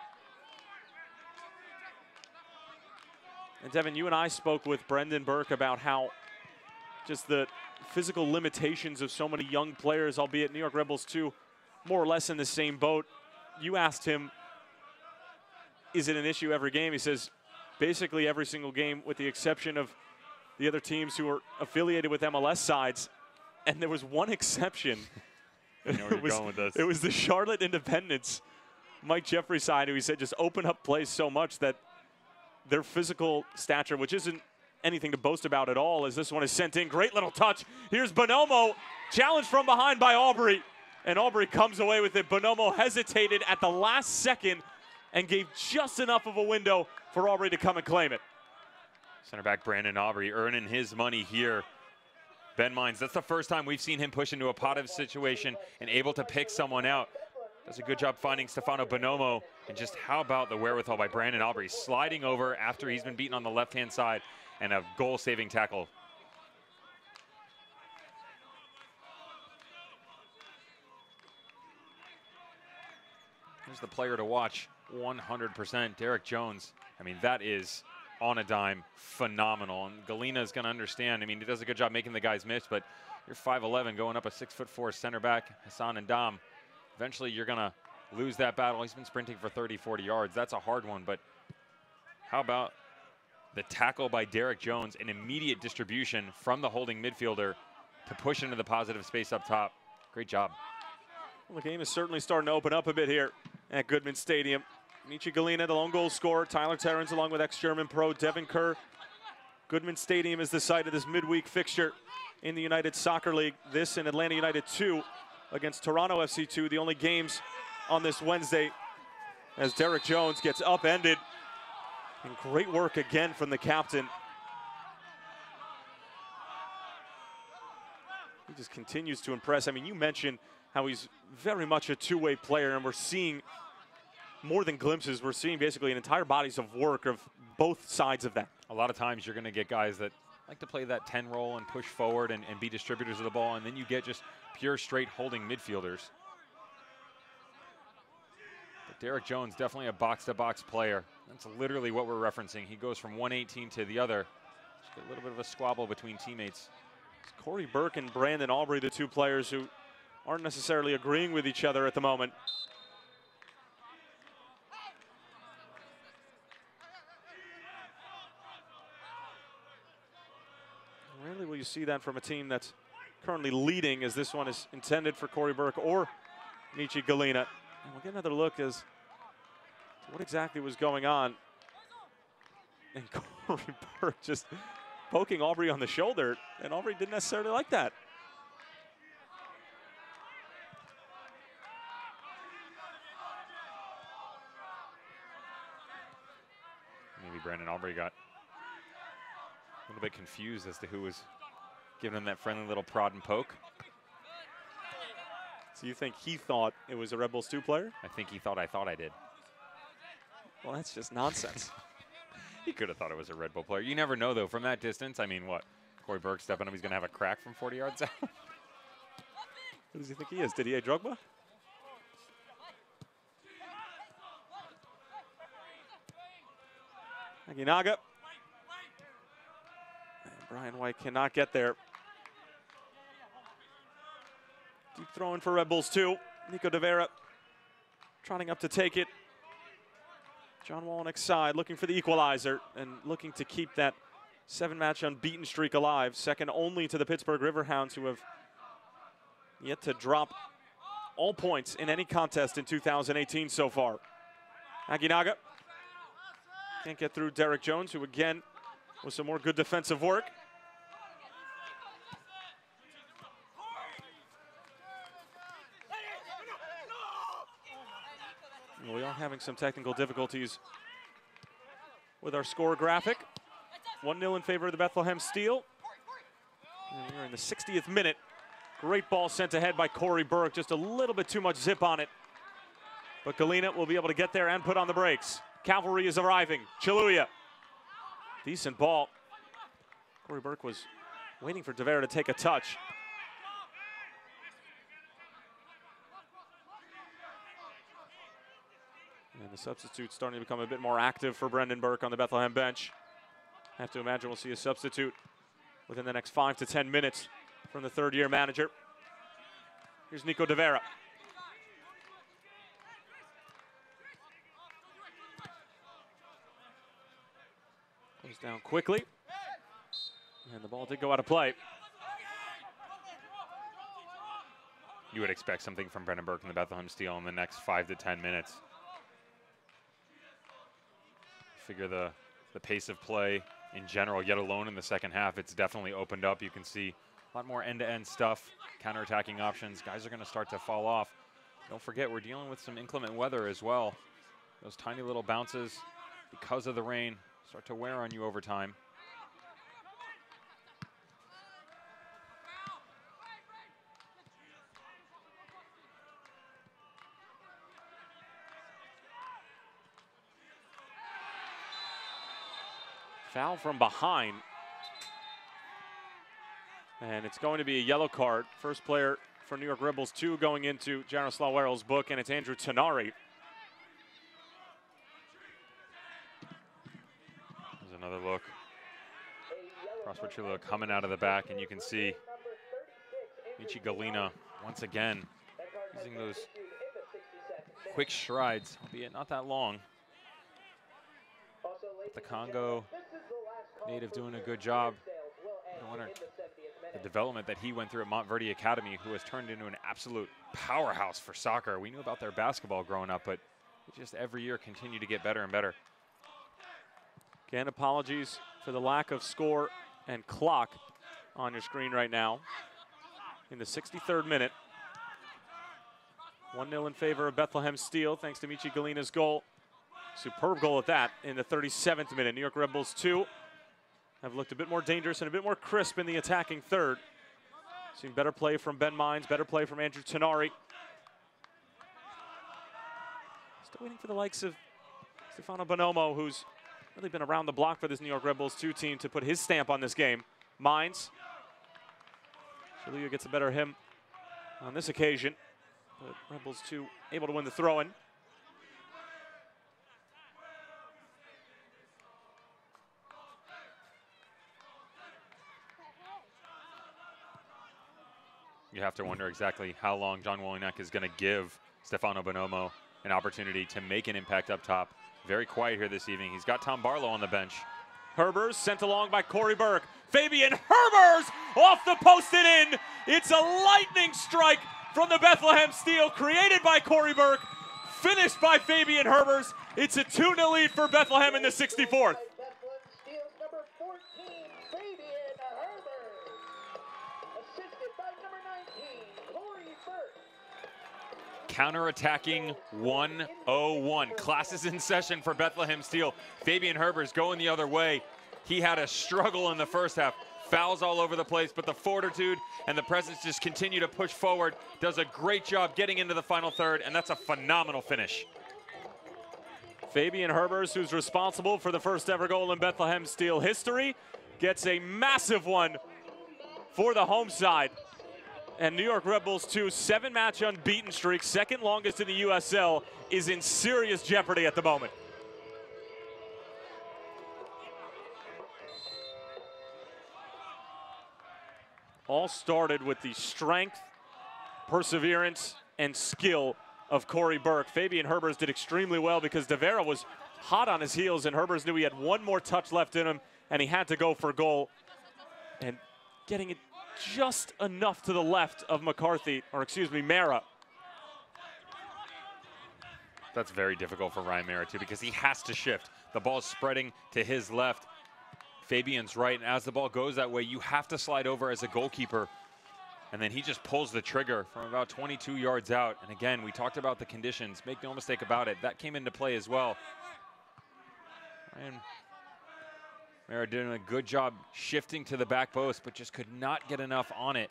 And Devin, you and I spoke with Brendan Burke about how just the physical limitations of so many young players, albeit New York Red Bulls too, more or less in the same boat. You asked him, is it an issue every game? He says, basically every single game with the exception of the other teams who are affiliated with MLS sides. And there was one exception. You know where you're going with this. It was the Charlotte Independence, Mike Jeffrey's side, who he said just open up plays so much that their physical stature, which isn't anything to boast about at all, as this one is sent in. Great little touch. Here's Bonomo, challenged from behind by Aubrey. And Aubrey comes away with it. Bonomo hesitated at the last second and gave just enough of a window for Aubrey to come and claim it. Center back Brandon Aubrey earning his money here. Ben Mines, that's the first time we've seen him push into a positive situation and able to pick someone out. Does a good job finding Stefano Bonomo. And just how about the wherewithal by Brandon Aubrey, sliding over after he's been beaten on the left-hand side, and a goal-saving tackle. Here's the player to watch, 100%, Derek Jones. I mean, that is on a dime, phenomenal. And Galena is going to understand. I mean, he does a good job making the guys miss, but you're 5'11", going up a 6'4" center back, Hassan and Dom. Eventually, you're going to lose that battle. He's been sprinting for 30, 40 yards. That's a hard one, but how about the tackle by Derek Jones, an immediate distribution from the holding midfielder to push into the positive space up top. Great job. Well, the game is certainly starting to open up a bit here at Goodman Stadium. Michi Galena, the lone goal scorer. Tyler Terrence along with ex-German pro Devin Kerr. Goodman Stadium is the site of this midweek fixture in the United Soccer League. This and Atlanta United 2 against Toronto FC 2, the only games on this Wednesday as Derek Jones gets upended. And great work again from the captain. He just continues to impress. I mean, you mentioned how he's very much a two-way player, and we're seeing more than glimpses. We're seeing basically an entire bodies of work of both sides of that. A lot of times you're going to get guys that like to play that 10 role and push forward and be distributors of the ball, and then you get just pure straight holding midfielders. But Derek Jones, definitely a box-to-box player. That's literally what we're referencing. He goes from 118 to the other. Just a little bit of a squabble between teammates. It's Corey Burke and Brandon Aubrey, the two players who aren't necessarily agreeing with each other at the moment. Rarely will you see that from a team that's currently leading, as this one is intended for Corey Burke or Michi Galina. And we'll get another look as to what exactly was going on. And Corey Burke just poking Aubrey on the shoulder, and Aubrey didn't necessarily like that. Maybe Brandon Aubrey got a little bit confused as to who was giving him that friendly little prod and poke. So you think he thought it was a Red Bulls 2 player? I think he thought I did. Well, that's just nonsense. He could have thought it was a Red Bull player. You never know, though. From that distance, I mean, what? Corey Burke stepping up, he's going to have a crack from 40 yards out. Who does he think he is? Didier Drogba? Aguinaga. And Brian White cannot get there. Deep throwing for Red Bulls 2. Nico De Vera trotting up to take it. John Wallenick's side looking for the equalizer and looking to keep that 7-match unbeaten streak alive. Second only to the Pittsburgh Riverhounds, who have yet to drop all points in any contest in 2018 so far. Aguinaga can't get through Derek Jones, who again with some more good defensive work. We are having some technical difficulties with our score graphic. 1-0 in favor of the Bethlehem Steel. And we're in the 60th minute. Great ball sent ahead by Corey Burke. Just a little bit too much zip on it. But Galina will be able to get there and put on the brakes. Cavalry is arriving. Chiluya. Decent ball. Corey Burke was waiting for De Vera to take a touch. And the substitute starting to become a bit more active for Brendan Burke on the Bethlehem bench. I have to imagine we'll see a substitute within the next 5 to 10 minutes from the third-year manager. Here's Nico De Vera. Goes down quickly. And the ball did go out of play. You would expect something from Brendan Burke and the Bethlehem Steel in the next 5 to 10 minutes. Figure the pace of play in general, yet alone in the second half, it's definitely opened up. You can see a lot more end-to-end stuff, counterattacking options. Guys are going to start to fall off. Don't forget, we're dealing with some inclement weather as well. Those tiny little bounces, because of the rain, start to wear on you over time. Foul from behind. And it's going to be a yellow card. First player for New York Red Bulls 2 going into Jaroslaw Werrell's book, and it's Andrew Tanari. There's another look. Prosper Chula coming out of the back, and you can see Michi Galina once again using those quick strides, albeit not that long. The Congo native doing a good job. The development that he went through at Montverde Academy, who has turned into an absolute powerhouse for soccer. We knew about their basketball growing up, but just every year continue to get better and better. Again, apologies for the lack of score and clock on your screen right now. In the 63rd minute. 1-0 in favor of Bethlehem Steel, thanks to Michi Galina's goal. Superb goal at that in the 37th minute. New York Red Bulls 2 have looked a bit more dangerous and a bit more crisp in the attacking third. Seen better play from Ben Mines, better play from Andrew Tenari. Still waiting for the likes of Stefano Bonomo, who's really been around the block for this New York Red Bulls 2 team, to put his stamp on this game. Mines. Shalia gets a better him on this occasion. But Red Bulls 2 able to win the throw-in. You have to wonder exactly how long John Wolyniak is going to give Stefano Bonomo an opportunity to make an impact up top. Very quiet here this evening. He's got Tom Barlow on the bench. Herbers sent along by Corey Burke. Fabian Herbers off the post and in. It's a lightning strike from the Bethlehem Steel, created by Corey Burke, finished by Fabian Herbers. It's a 2-0 lead for Bethlehem in the 64th. Counter-attacking 1-0-1. Classes in session for Bethlehem Steel. Fabian Herbers going the other way. He had a struggle in the first half. Fouls all over the place, but the fortitude and the presence just continue to push forward. Does a great job getting into the final third, and that's a phenomenal finish. Fabian Herbers, who's responsible for the first ever goal in Bethlehem Steel history, gets a massive one for the home side. And New York Red Bulls 2, 7-match unbeaten streak, second longest in the USL, is in serious jeopardy at the moment. All started with the strength, perseverance, and skill of Corey Burke. Fabian Herbers did extremely well because De Vera was hot on his heels, and Herbers knew he had one more touch left in him, and he had to go for goal. And getting it just enough to the left of McCarthy, or excuse me, Mara. That's very difficult for Ryan Mara too, because he has to shift. The ball's spreading to his left. Fabian's right, and as the ball goes that way, you have to slide over as a goalkeeper. And then he just pulls the trigger from about 22 yards out. And again, we talked about the conditions. Make no mistake about it. That came into play as well. Ryan Mara doing a good job shifting to the back post, but just could not get enough on it.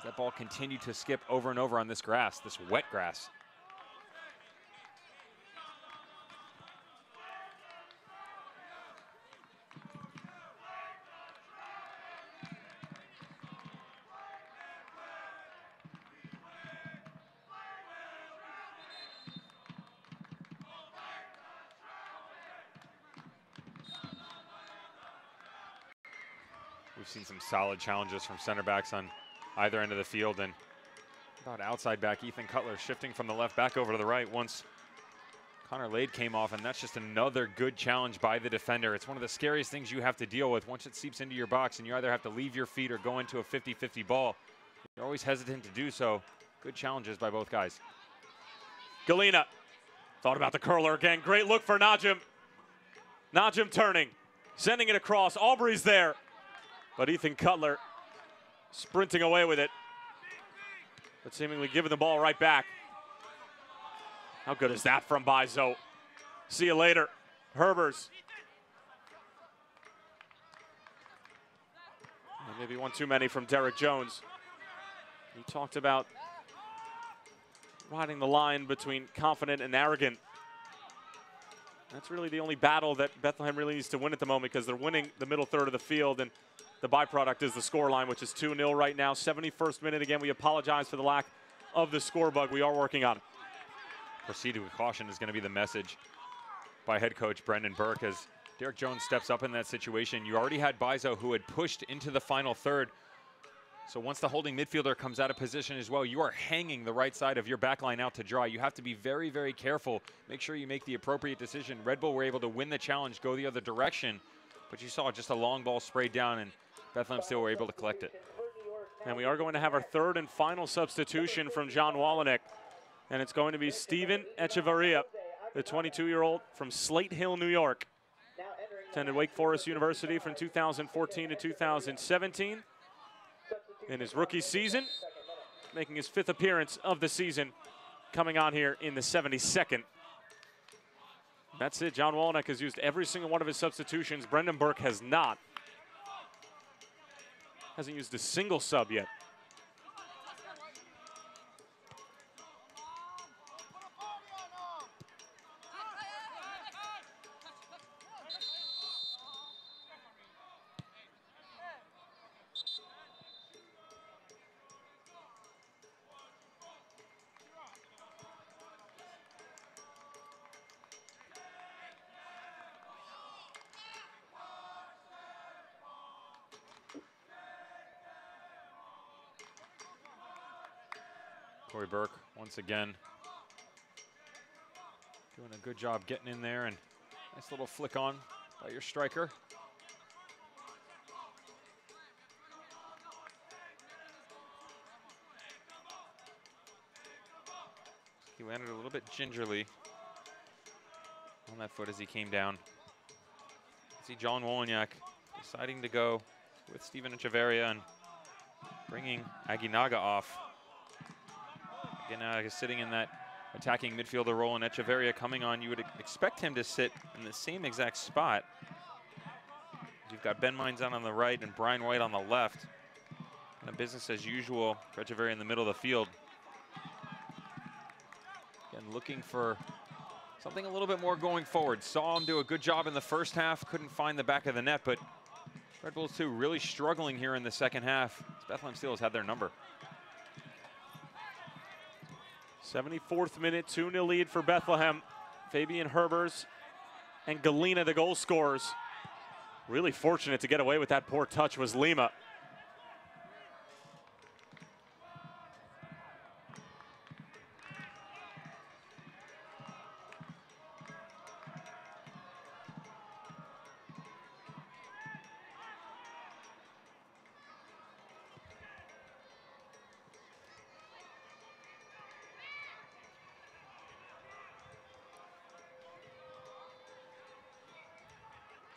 That ball continued to skip over and over on this grass, this wet grass. We've seen some solid challenges from center backs on either end of the field, and about outside back Ethan Cutler shifting from the left back over to the right once Connor Lade came off, and that's just another good challenge by the defender. It's one of the scariest things you have to deal with once it seeps into your box and you either have to leave your feet or go into a 50-50 ball. You're always hesitant to do so. Good challenges by both guys. Galina thought about the curler again. Great look for Najim. Najim turning, sending it across. Aubrey's there. But Ethan Cutler sprinting away with it, but seemingly giving the ball right back. How good is that from Bizo? See you later, Herbers. And maybe one too many from Derek Jones. He talked about riding the line between confident and arrogant. That's really the only battle that Bethlehem really needs to win at the moment, because they're winning the middle third of the field, and the byproduct is the scoreline, which is 2-0 right now. 71st minute. Again, we apologize for the lack of the score bug. We are working on it. Proceed with caution is going to be the message by head coach Brendan Burke as Derek Jones steps up in that situation. You already had Bizo, who had pushed into the final third. So once the holding midfielder comes out of position as well, you are hanging the right side of your back line out to dry. You have to be very, very careful. Make sure you make the appropriate decision. Red Bull were able to win the challenge, go the other direction, but you saw just a long ball sprayed down, and Bethlehem still were able to collect it. And we are going to have our third and final substitution from John Wolyniak, and it's going to be Steven Echevarria, the 22-year-old from Slate Hill, New York. Attended Wake Forest University from 2014 to 2017. In his rookie season, making his 5th appearance of the season, coming on here in the 72nd. That's it. John Wolyniec has used every single one of his substitutions. Brendan Burke has not. Hasn't used a single sub yet. Corey Burke, once again, doing a good job getting in there, and nice little flick on by your striker. He landed a little bit gingerly on that foot as he came down. See John Wolyniec deciding to go with Steven Echeverria and bringing Aguinaga off. Aguinaga sitting in that attacking midfielder role, and Echeverria coming on. You would expect him to sit in the same exact spot. You've got Ben Mines on the right and Brian White on the left. And business as usual for Echeverria in the middle of the field. Again, looking for something a little bit more going forward. Saw him do a good job in the first half, couldn't find the back of the net, but Red Bulls 2 really struggling here in the second half. Bethlehem Steel has had their number. 74th minute, 2-0 lead for Bethlehem. Fabian Herbers and Galena, the goal scorers. Really fortunate to get away with that poor touch was Lima.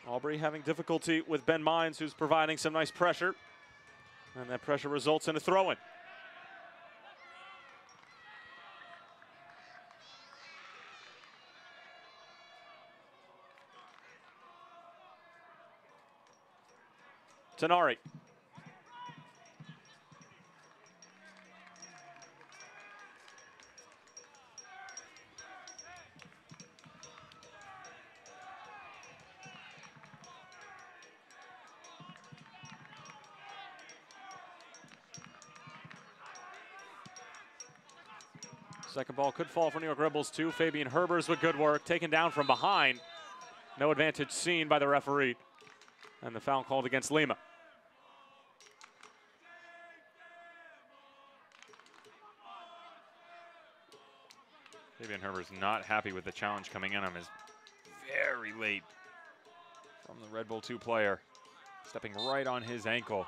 Aubrey having difficulty with Ben Mines, who's providing some nice pressure. And that pressure results in a throw-in. Tenari. Second ball could fall for New York Red Bulls too. Fabian Herbers with good work, taken down from behind. No advantage seen by the referee. And the foul called against Lima. Fabian Herbers not happy with the challenge coming in on him. Is very late from the Red Bull 2 player. Stepping right on his ankle.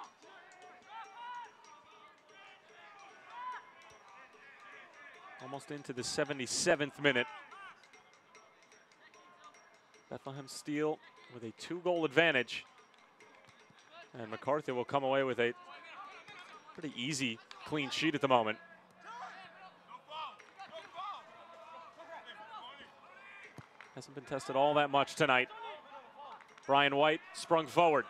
Almost into the 77th minute. Bethlehem Steel with a 2-goal advantage. And McCarthy will come away with a pretty easy clean sheet at the moment. Hasn't been tested all that much tonight. Brian White sprung forward.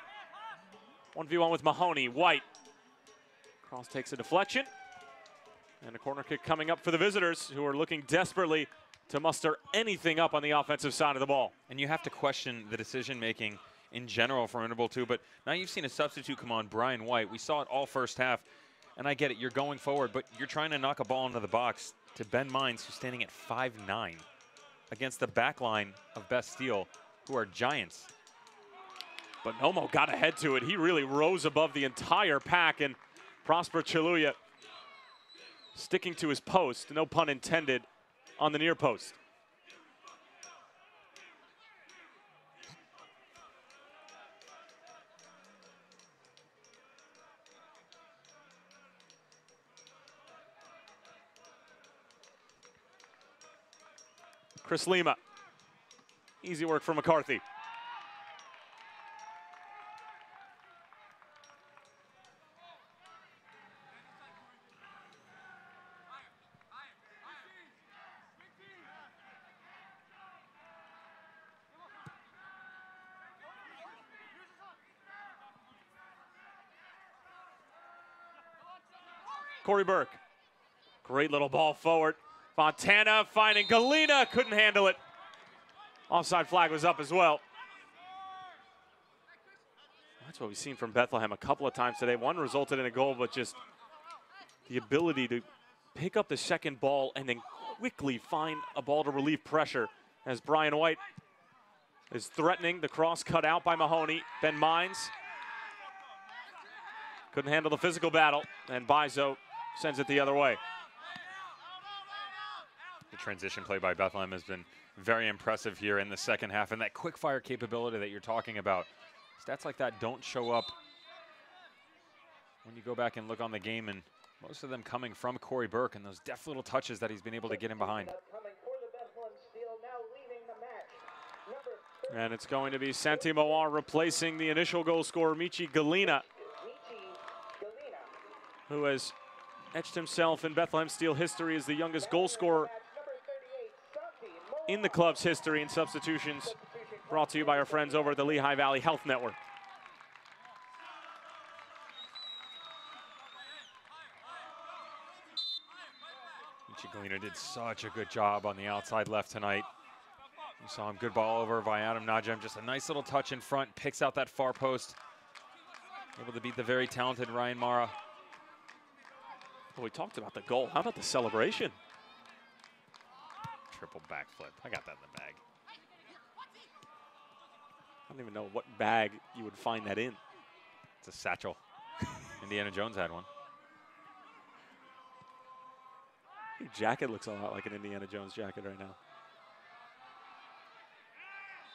1v1 with Mahoney. White. Cross takes a deflection. And a corner kick coming up for the visitors, who are looking desperately to muster anything up on the offensive side of the ball. And you have to question the decision-making in general for Red Bull 2, but now you've seen a substitute come on, Brian White. We saw it all first half, and I get it, you're going forward, but you're trying to knock a ball into the box to Ben Mines, who's standing at 5'9", against the back line of Beth Steel, who are giants. But Nomo got ahead to it. He really rose above the entire pack, and Prosper Chaluya sticking to his post, no pun intended, on the near post. Chris Lima. Easy work for McCarthy. Corey Burke. Great little ball forward. Fontana finding Galena, couldn't handle it. Offside flag was up as well. That's what we've seen from Bethlehem a couple of times today. One resulted in a goal, but just the ability to pick up the second ball and then quickly find a ball to relieve pressure as Brian White is threatening. The cross cut out by Mahoney. Ben Mines couldn't handle the physical battle, and Bizo sends it the other way. The transition play by Bethlehem has been very impressive here in the second half, and that quick fire capability that you're talking about. Stats like that don't show up when you go back and look on the game, and most of them coming from Corey Burke and those deft little touches that he's been able to get in behind. And it's going to be Santi Mawar replacing the initial goal scorer, Michi Galena, who has etched himself in Bethlehem Steel history as the youngest goal scorer in the club's history in substitutions. Brought to you by our friends over at the Lehigh Valley Health Network. Michi Galena did such a good job on the outside left tonight. You saw him, good ball over by Adam Najem. Just a nice little touch in front, picks out that far post. Able to beat the very talented Ryan Mara. Well, we talked about the goal. How about the celebration? Triple backflip. I got that in the bag. I don't even know what bag you would find that in. It's a satchel. Indiana Jones had one. Your jacket looks a lot like an Indiana Jones jacket right now.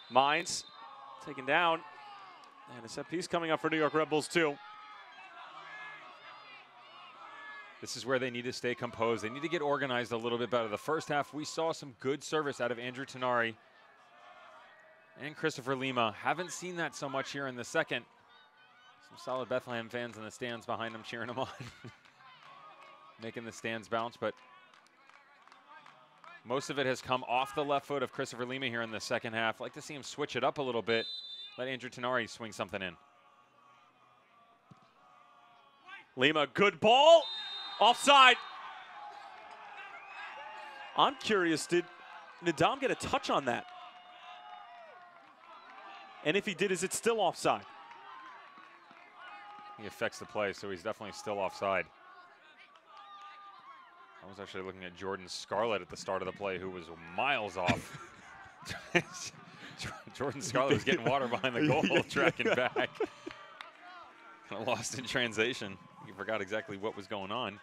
Mines taken down. And a set piece coming up for New York Red Bulls too. This is where they need to stay composed. They need to get organized a little bit better. The first half, we saw some good service out of Andrew Tenari and Christopher Lima. Haven't seen that so much here in the second. Some solid Bethlehem fans in the stands behind them cheering them on. Making the stands bounce, but most of it has come off the left foot of Christopher Lima here in the second half. I'd like to see him switch it up a little bit. Let Andrew Tenari swing something in. Lima, good ball. Offside. I'm curious, did Nadam get a touch on that? And if he did, is it still offside? He affects the play, so he's definitely still offside. I was actually looking at Jordan Scarlett at the start of the play, who was miles off. Jordan Scarlett was getting water behind the goal, tracking back. Kind of lost in translation. He forgot exactly what was going on.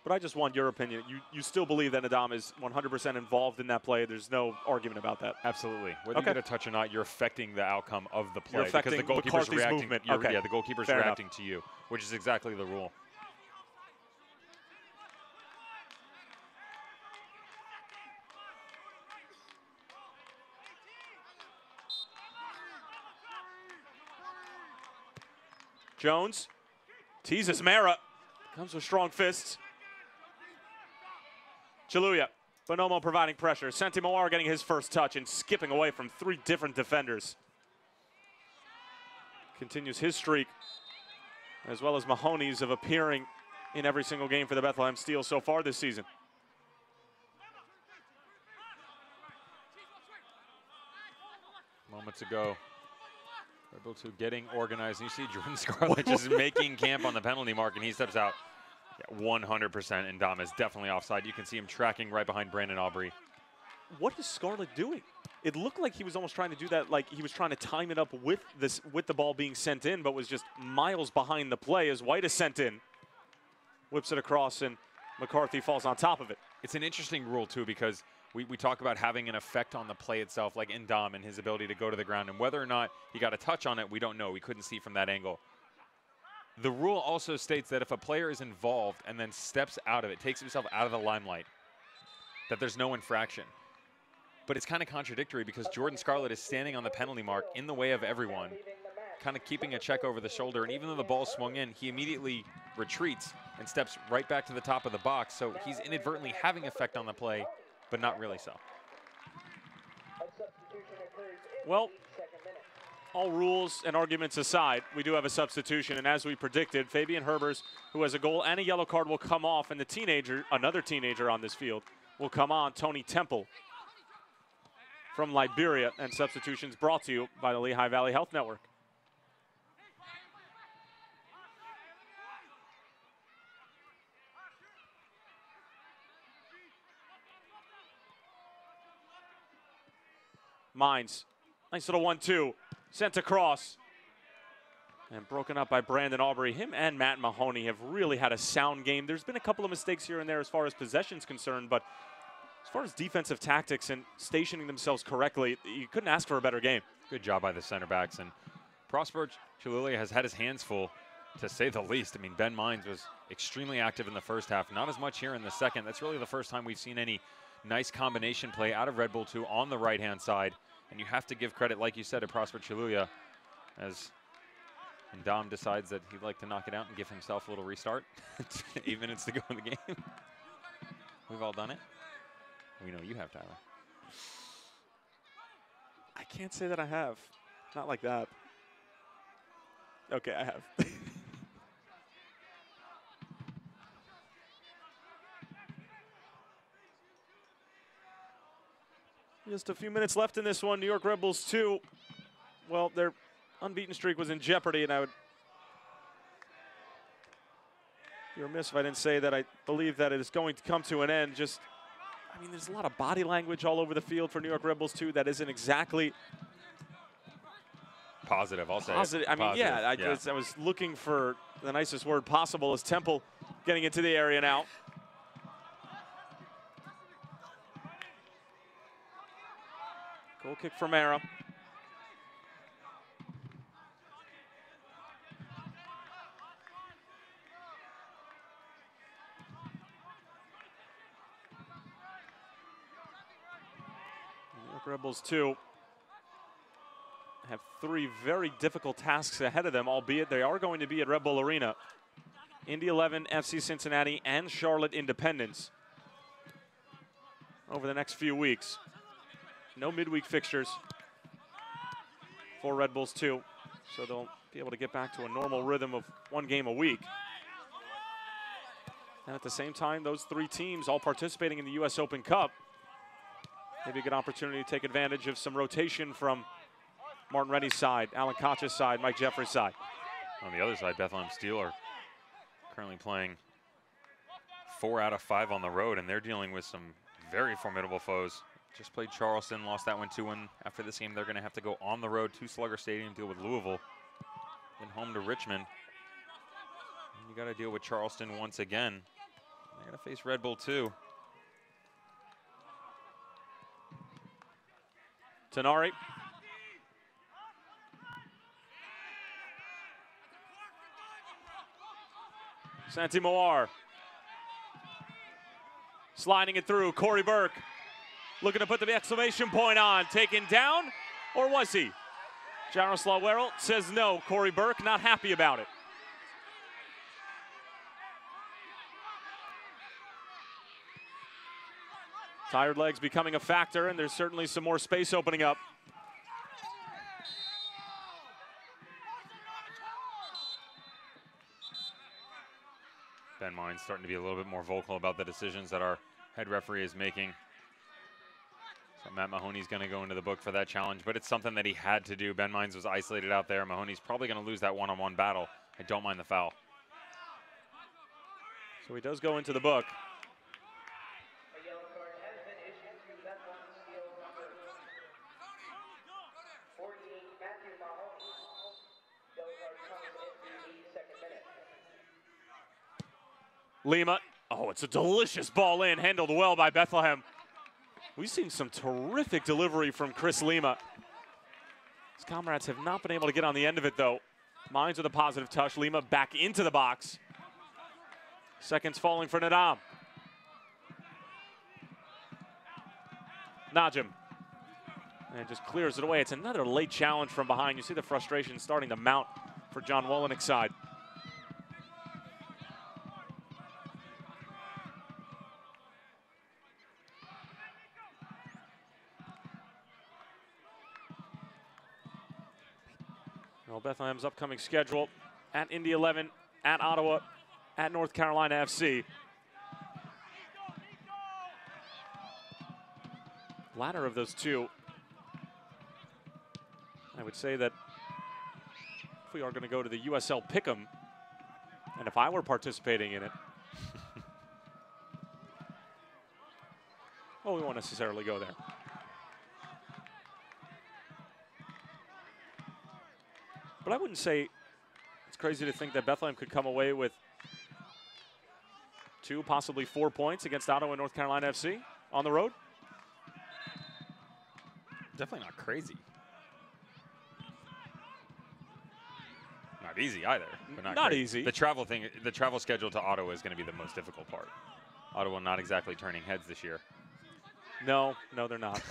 But I just want your opinion. You still believe that Nadam is 100% involved in that play? There's no argument about that. Absolutely. Whether you get a touch or not, you're affecting the outcome of the play. You're affecting because the goalkeeper's McCarthy's reacting. movement. Yeah, the goalkeeper's reacting to you, which is exactly the rule. Jones teases Mara. Comes with strong fists. Chaluya. Bonomo providing pressure. Santi Mawar getting his first touch and skipping away from 3 different defenders. Continues his streak, as well as Mahoney's, of appearing in every single game for the Bethlehem Steel so far this season. Moments ago, Rebel 2 getting organized. And you see Jordan Scarlett just making camp on the penalty mark, and he steps out 100%, and Dom is definitely offside. You can see him tracking right behind Brandon Aubrey. What is Scarlett doing? It looked like he was almost trying to do that, like he was trying to time it up with the ball being sent in, but was just miles behind the play as White is sent in. Whips it across, and McCarthy falls on top of it. It's an interesting rule, too, because we talk about having an effect on the play itself, like in Dom and his ability to go to the ground. And whether or not he got a touch on it, we don't know. We couldn't see from that angle. The rule also states that if a player is involved and then steps out of it, takes himself out of the limelight, that there's no infraction. But it's kind of contradictory because Jordan Scarlett is standing on the penalty mark in the way of everyone, kind of keeping a check over the shoulder. And even though the ball swung in, he immediately retreats and steps right back to the top of the box. So he's inadvertently having effect on the play, but not really so. A substitution Well, all rules and arguments aside, we do have a substitution, and as we predicted, Fabian Herbers, who has a goal and a yellow card, will come off, and the teenager, another teenager on this field, will come on, Tony Temple from Liberia, and substitutions brought to you by the Lehigh Valley Health Network. Mines, nice little 1-2, sent across. And broken up by Brandon Aubrey. Him and Matt Mahoney have really had a sound game. There's been a couple of mistakes here and there as far as possession's concerned, but as far as defensive tactics and stationing themselves correctly, you couldn't ask for a better game. Good job by the center backs. And Prosper Chilulia has had his hands full, to say the least. I mean, Ben Mines was extremely active in the first half, not as much here in the second. That's really the first time we've seen any nice combination play out of Red Bull 2 on the right-hand side. And you have to give credit, like you said, to Prosper Chilulia, as Dom decides that he'd like to knock it out and give himself a little restart. 8 minutes to go in the game. We've all done it. We know you have, Tyler. I can't say that I have. Not like that. Okay, I have. Just a few minutes left in this one. New York Red Bulls 2. Well, their unbeaten streak was in jeopardy, and I would be remiss if I didn't say that I believe that it is going to come to an end. Just, I mean, there's a lot of body language all over the field for New York Red Bulls 2 that isn't exactly positive. I'll say positive. I mean, positive. yeah, I was looking for the nicest word possible as Temple getting into the area now. Goal kick from Mara. New York Red Bulls 2 have 3 very difficult tasks ahead of them, albeit they are going to be at Red Bull Arena. Indy 11, FC Cincinnati, and Charlotte Independence over the next few weeks. No midweek fixtures for Red Bulls 2, so they'll be able to get back to a normal rhythm of 1 game a week. And at the same time, those 3 teams all participating in the U.S. Open Cup, maybe a good opportunity to take advantage of some rotation from Martin Rennie's side, Alan Koch's side, Mike Jeffrey's side. On the other side, Bethlehem Steel are currently playing 4 out of 5 on the road, and they're dealing with some very formidable foes. Just played Charleston, lost that one 2-1. After this game, they're going to have to go on the road to Slugger Stadium, deal with Louisville, then home to Richmond. And you got to deal with Charleston once again. They're going to face Red Bull 2. Tenari. Santi Moar. Sliding it through, Corey Burke. Looking to put the exclamation point on. Taken down, or was he? Jaroslaw Werrell says no. Corey Burke not happy about it. Tired legs becoming a factor, and there's certainly some more space opening up. Ben Mines starting to be a little bit more vocal about the decisions that our head referee is making. So Matt Mahoney's going to go into the book for that challenge, but it's something that he had to do. Ben Mines was isolated out there. Mahoney's probably going to lose that one-on-one battle. I don't mind the foul. So he does go into the book. Lima, oh, it's a delicious ball in, handled well by Bethlehem. We've seen some terrific delivery from Chris Lima. His comrades have not been able to get on the end of it, though. Mines with a positive touch. Lima back into the box. Seconds falling for Nadam. Najim. And just clears it away. It's another late challenge from behind. You see the frustration starting to mount for John Wollenick's side. Well, Bethlehem's upcoming schedule at Indy 11, at Ottawa, at North Carolina FC. Latter of those two, I would say that if we are going to go to the USL Pick'em, and if I were participating in it, well, we won't necessarily go there. But I wouldn't say it's crazy to think that Bethlehem could come away with 2, possibly 4 points against Ottawa and North Carolina FC on the road. Definitely not crazy. Not easy either. But not crazy. Easy. The travel schedule to Ottawa is going to be the most difficult part. Ottawa not exactly turning heads this year. No, they're not.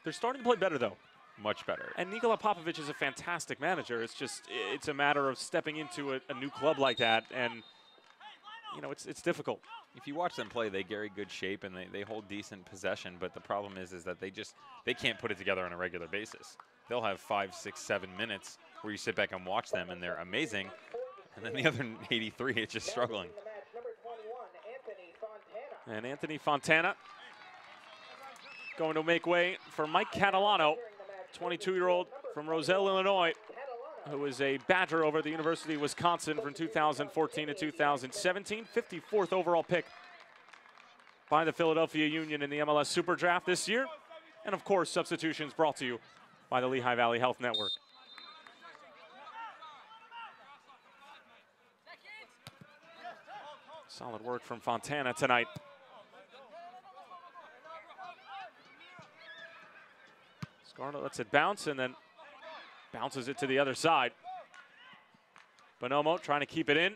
They're starting to play better, though. Much better. And Nikola Popovic is a fantastic manager. It's a matter of stepping into a new club like that, and you know, it's difficult. If you watch them play, they carry good shape and they hold decent possession, but the problem is that they can't put it together on a regular basis. They'll have 5, 6, 7 minutes where you sit back and watch them and they're amazing, and then the other 83 it's just struggling. And Anthony Fontana going to make way for Mike Catalano, 22-year-old from Roselle, Illinois, who is a Badger over at the University of Wisconsin from 2014 to 2017. 54th overall pick by the Philadelphia Union in the MLS Super Draft this year. And of course, substitutions brought to you by the Lehigh Valley Health Network. Solid work from Fontana tonight. Scarlett lets it bounce and then bounces it to the other side. Bonomo trying to keep it in.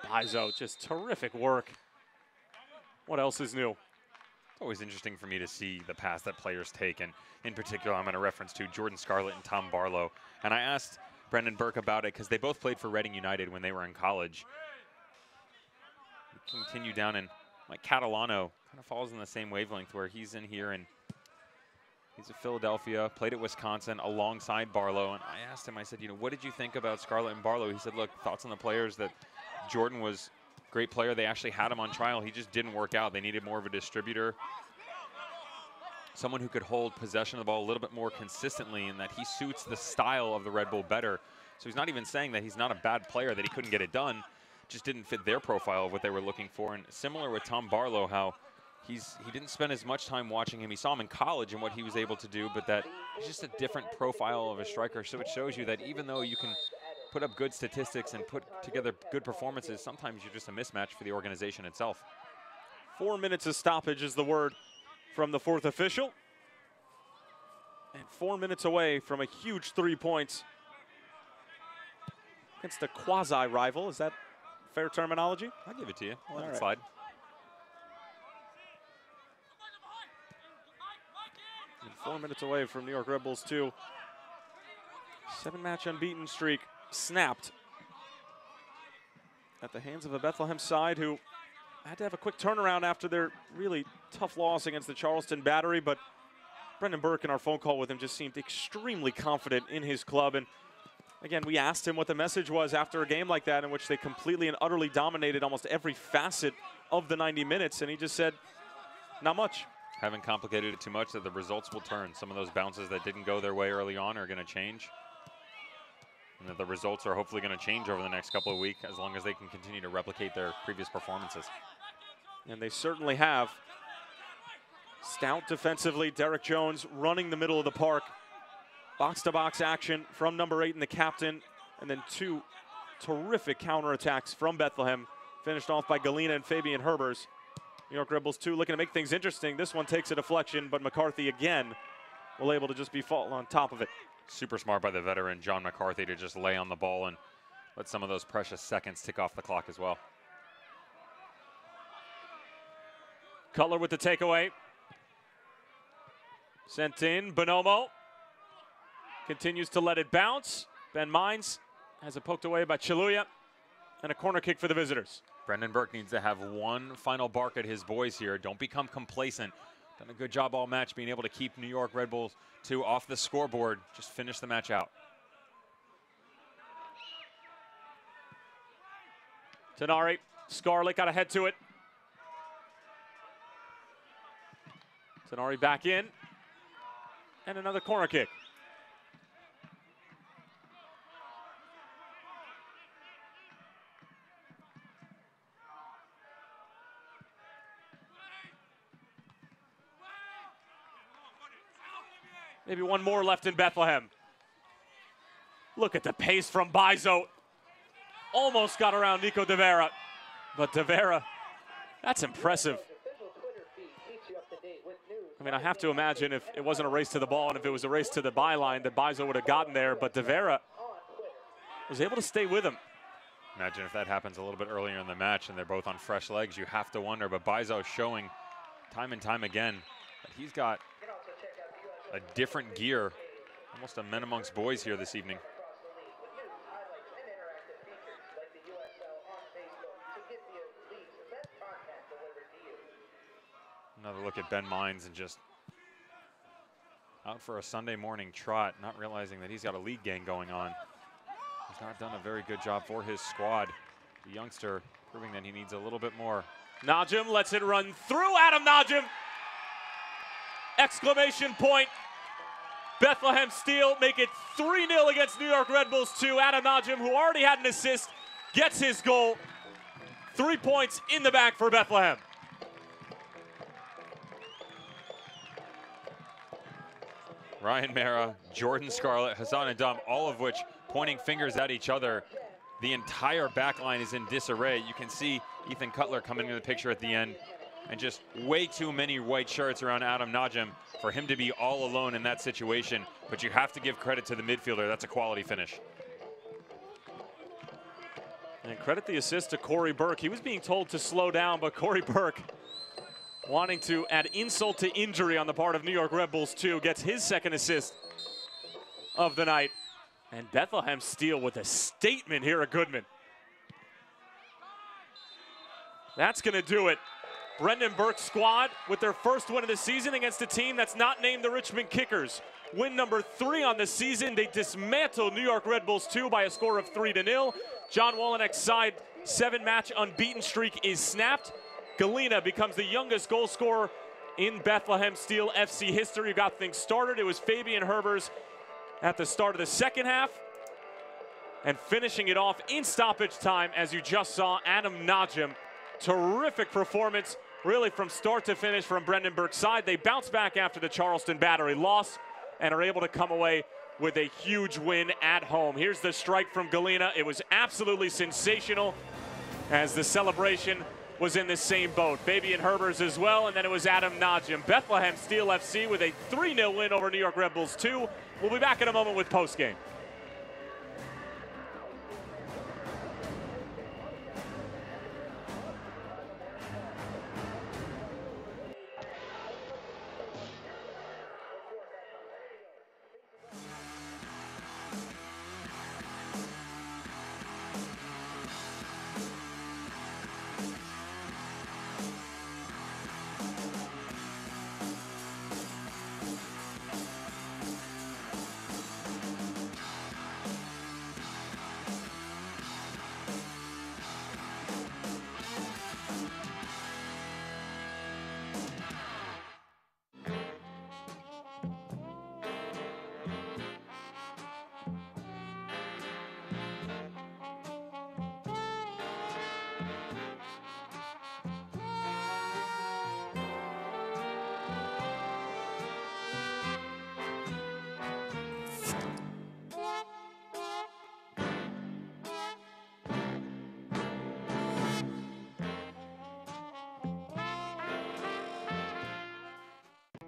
Bizo, just terrific work. What else is new? It's always interesting for me to see the pass that players take, and in particular, I'm going to reference to Jordan Scarlett and Tom Barlow. And I asked Brendan Burke about it because they both played for Reading United when they were in college. We continue down, and Mike Catalano kind of falls in the same wavelength where he's in here and he's at Philadelphia, played at Wisconsin alongside Barlow. And I asked him, I said, you know, what did you think about Scarlett and Barlow? He said, look, thoughts on the players, that Jordan was a great player. They actually had him on trial. He just didn't work out. They needed more of a distributor, someone who could hold possession of the ball a little bit more consistently, and that he suits the style of the Red Bull better. So he's not even saying that he's not a bad player, that he couldn't get it done, just didn't fit their profile of what they were looking for. And similar with Tom Barlow, how he didn't spend as much time watching him. He saw him in college and what he was able to do, but that he's just a different profile of a striker. So it shows you that even though you can put up good statistics and put together good performances, sometimes you're just a mismatch for the organization itself. 4 minutes of stoppage is the word from the fourth official. And 4 minutes away from a huge 3 points against a quasi-rival. Is that fair terminology? I'll give it to you. I'll let it right. slide. And 4 minutes away from New York Red Bulls 2. 7-match unbeaten streak snapped at the hands of a Bethlehem side who had to have a quick turnaround after their really tough loss against the Charleston Battery. But Brendan Burke, in our phone call with him, just seemed extremely confident in his club. And again, we asked him what the message was after a game like that in which they completely and utterly dominated almost every facet of the 90 minutes. And he just said, not much. Haven't complicated it too much, that the results will turn. Some of those bounces that didn't go their way early on are going to change. And that the results are hopefully going to change over the next couple of weeks as long as they can continue to replicate their previous performances. And they certainly have. Stout defensively, Derek Jones running the middle of the park. Box-to-box action from number 8 and the captain. And then 2 terrific counterattacks from Bethlehem, finished off by Galena and Fabian Herbers. New York Red Bulls 2 looking to make things interesting. This one takes a deflection, but McCarthy again will able to just be fall on top of it. Super smart by the veteran John McCarthy to just lay on the ball and let some of those precious seconds tick off the clock as well. Cutler with the takeaway. Sent in, Bonomo continues to let it bounce. Ben Mines has it poked away by Chiluya, and a corner kick for the visitors. Brendan Burke needs to have one final bark at his boys here. Don't become complacent. Done a good job all match being able to keep New York Red Bulls 2 off the scoreboard. Just finish the match out. Tenari, Scarlett got to head to it. Tenari back in. And another corner kick. Maybe one more left in Bethlehem. Look at the pace from Bizo. Almost got around Nico De Vera. But De Vera, that's impressive. I mean, I have to imagine if it wasn't a race to the ball and if it was a race to the byline, that Bizo would have gotten there. But De Vera was able to stay with him. Imagine if that happens a little bit earlier in the match and they're both on fresh legs. You have to wonder. But Bizo showing time and time again that he's got a different gear, almost a men amongst boys here this evening. Another look at Ben Mines and just out for a Sunday morning trot, not realizing that he's got a lead gang going on. He's not done a very good job for his squad. The youngster proving that he needs a little bit more. Najim lets it run through. Adam Najim! Exclamation point. Bethlehem Steel make it 3-0 against New York Red Bulls 2. Adam Najim, who already had an assist, gets his goal. 3 points in the bag for Bethlehem. Ryan Mara, Jordan Scarlett, Hassan Adam, all of which pointing fingers at each other. The entire back line is in disarray. You can see Ethan Cutler coming into the picture at the end, and just way too many white shirts around Adam Najim for him to be all alone in that situation. But you have to give credit to the midfielder. That's a quality finish. And credit the assist to Corey Burke. He was being told to slow down, but Corey Burke, wanting to add insult to injury on the part of New York Red Bulls 2, gets his second assist of the night. And Bethlehem Steel with a statement here at Goodman. That's going to do it. Brendan Burke's squad with their first win of the season against a team that's not named the Richmond Kickers. Win number 3 on the season. They dismantle New York Red Bulls 2 by a score of 3-0. John Wolinek's side 7-match unbeaten streak is snapped. Galena becomes the youngest goal scorer in Bethlehem Steel FC history. Who got things started. It was Fabian Herbers at the start of the second half. And finishing it off in stoppage time, as you just saw, Adam Najim. Terrific performance, really from start to finish from Brendan Burke's side. They bounce back after the Charleston Battery loss and are able to come away with a huge win at home. Here's the strike from Galena. It was absolutely sensational, as the celebration was in the same boat. Fabian Herbers as well, and then it was Adam Najim. Bethlehem Steel FC with a 3-0 win over New York Red Bulls 2. We'll be back in a moment with postgame.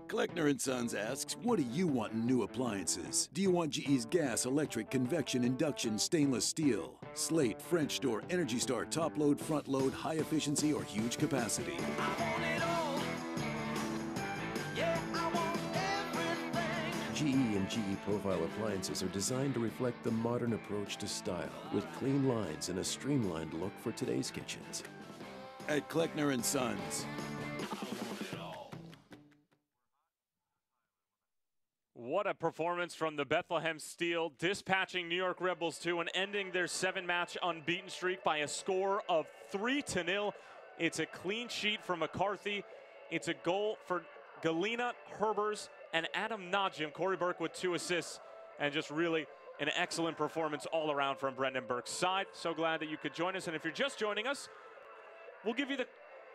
Kleckner & Sons asks, what do you want in new appliances? Do you want GE's gas, electric, convection, induction, stainless steel, slate, French door, Energy Star, top load, front load, high efficiency, or huge capacity? GE and GE Profile appliances are designed to reflect the modern approach to style, with clean lines and a streamlined look for today's kitchens. At Kleckner & Sons. What a performance from the Bethlehem Steel, dispatching New York Red Bulls 2 and ending their 7-match unbeaten streak by a score of 3-0. It's a clean sheet for McCarthy. It's a goal for Galina, Herbers, and Adam Najim. Corey Burke with 2 assists, and just really an excellent performance all around from Brendan Burke's side. So glad that you could join us. And if you're just joining us, we'll give you the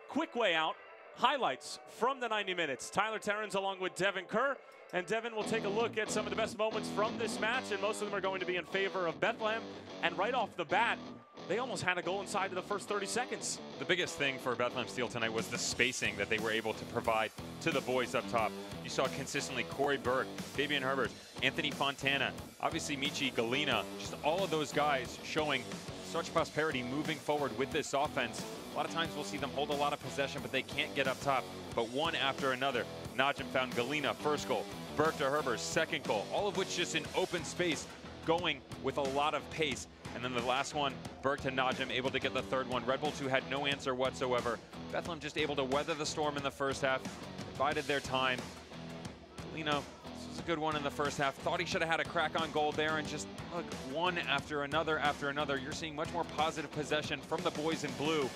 quick way out. Highlights from the 90 minutes. Tyler Terrens along with Devin Kerr. And Devin will take a look at some of the best moments from this match, and most of them are going to be in favor of Bethlehem. And right off the bat, they almost had a goal inside of the first 30 seconds. The biggest thing for Bethlehem Steel tonight was the spacing that they were able to provide to the boys up top. You saw consistently Corey Burke, Fabian Herbert, Anthony Fontana, obviously Michi Galina, just all of those guys showing such prosperity moving forward with this offense. A lot of times we'll see them hold a lot of possession, but they can't get up top. But one after another, Najim found Galina, first goal. Burke to Herbert, second goal. All of which just in open space, going with a lot of pace. And then the last one, Burke to Najim, able to get the third one. Red Bull 2 had no answer whatsoever. Bethlehem just able to weather the storm in the first half, divided their time. Galina, this was a good one in the first half. Thought he should have had a crack on goal there, and just look, one after another after another. You're seeing much more positive possession from the boys in blue.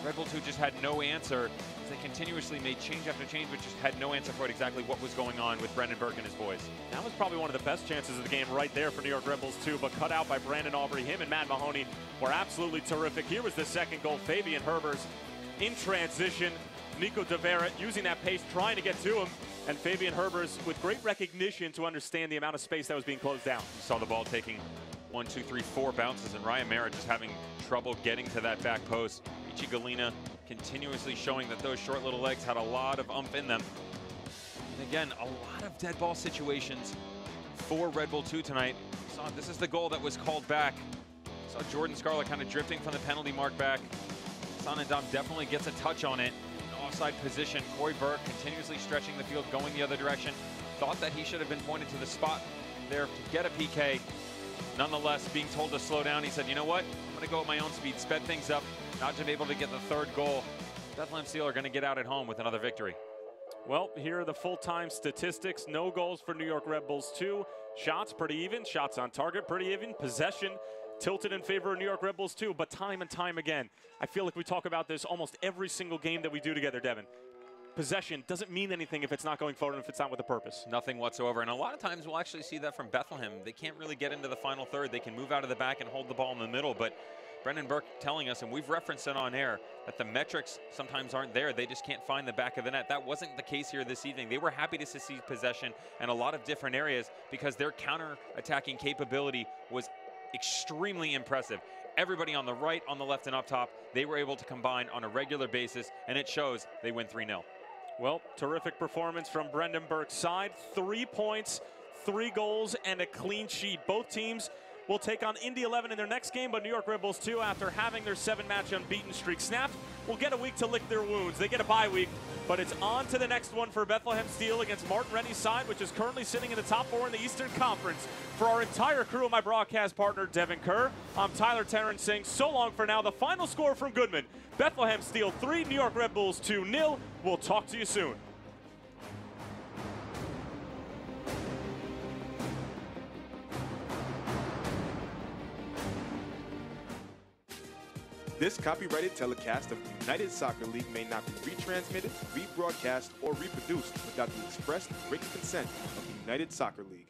Red Bull 2 just had no answer. They continuously made change after change, but just had no answer for exactly what was going on with Brendan Burke and his boys. That was probably one of the best chances of the game right there for New York Red Bulls 2, but cut out by Brandon Aubrey. Him and Matt Mahoney were absolutely terrific. Here was the second goal. Fabian Herbers in transition. Nico Devera using that pace, trying to get to him. And Fabian Herbers with great recognition to understand the amount of space that was being closed down. You saw the ball taking 1, 2, 3, 4 bounces, and Ryan Merritt just having trouble getting to that back post. Michi Galina continuously showing that those short little legs had a lot of oomph in them. And again, a lot of dead ball situations for Red Bull 2 tonight. Saw this is the goal that was called back. Saw Jordan Scarlett kind of drifting from the penalty mark back. Sanandam definitely gets a touch on it. An offside position. Corey Burke continuously stretching the field, going the other direction. Thought that he should have been pointed to the spot there to get a PK. Nonetheless, being told to slow down, he said, you know what? I'm going to go at my own speed, sped things up. Najim able to get the third goal. Bethlehem Steel are going to get out at home with another victory. Well, here are the full-time statistics. No goals for New York Red Bulls 2. Shots pretty even. Shots on target pretty even. Possession tilted in favor of New York Red Bulls 2. But time and time again, I feel like we talk about this almost every single game that we do together, Devin. Possession doesn't mean anything if it's not going forward and if it's not with a purpose. Nothing whatsoever. And a lot of times we'll actually see that from Bethlehem. They can't really get into the final third. They can move out of the back and hold the ball in the middle. But Brendan Burke telling us, and we've referenced it on air, that the metrics sometimes aren't there. They just can't find the back of the net. That wasn't the case here this evening. They were happy to see possession in a lot of different areas because their counter-attacking capability was extremely impressive. Everybody on the right, on the left, and up top, they were able to combine on a regular basis, and it shows. They win 3-0. Well, terrific performance from Brendan Burke's side. 3 points, 3 goals, and a clean sheet. Both teams will take on Indy 11 in their next game, but New York Red Bulls 2, after having their 7-match unbeaten streak snapped, will get a week to lick their wounds. They get a bye week, but it's on to the next one for Bethlehem Steel against Martin Rennie's side, which is currently sitting in the top 4 in the Eastern Conference. For our entire crew and my broadcast partner, Devin Kerr, I'm Tyler Terrens saying so long for now. The final score from Goodman, Bethlehem Steel 3, New York Red Bulls 2-0. We'll talk to you soon. This copyrighted telecast of the United Soccer League may not be retransmitted, rebroadcast, or reproduced without the express written consent of the United Soccer League.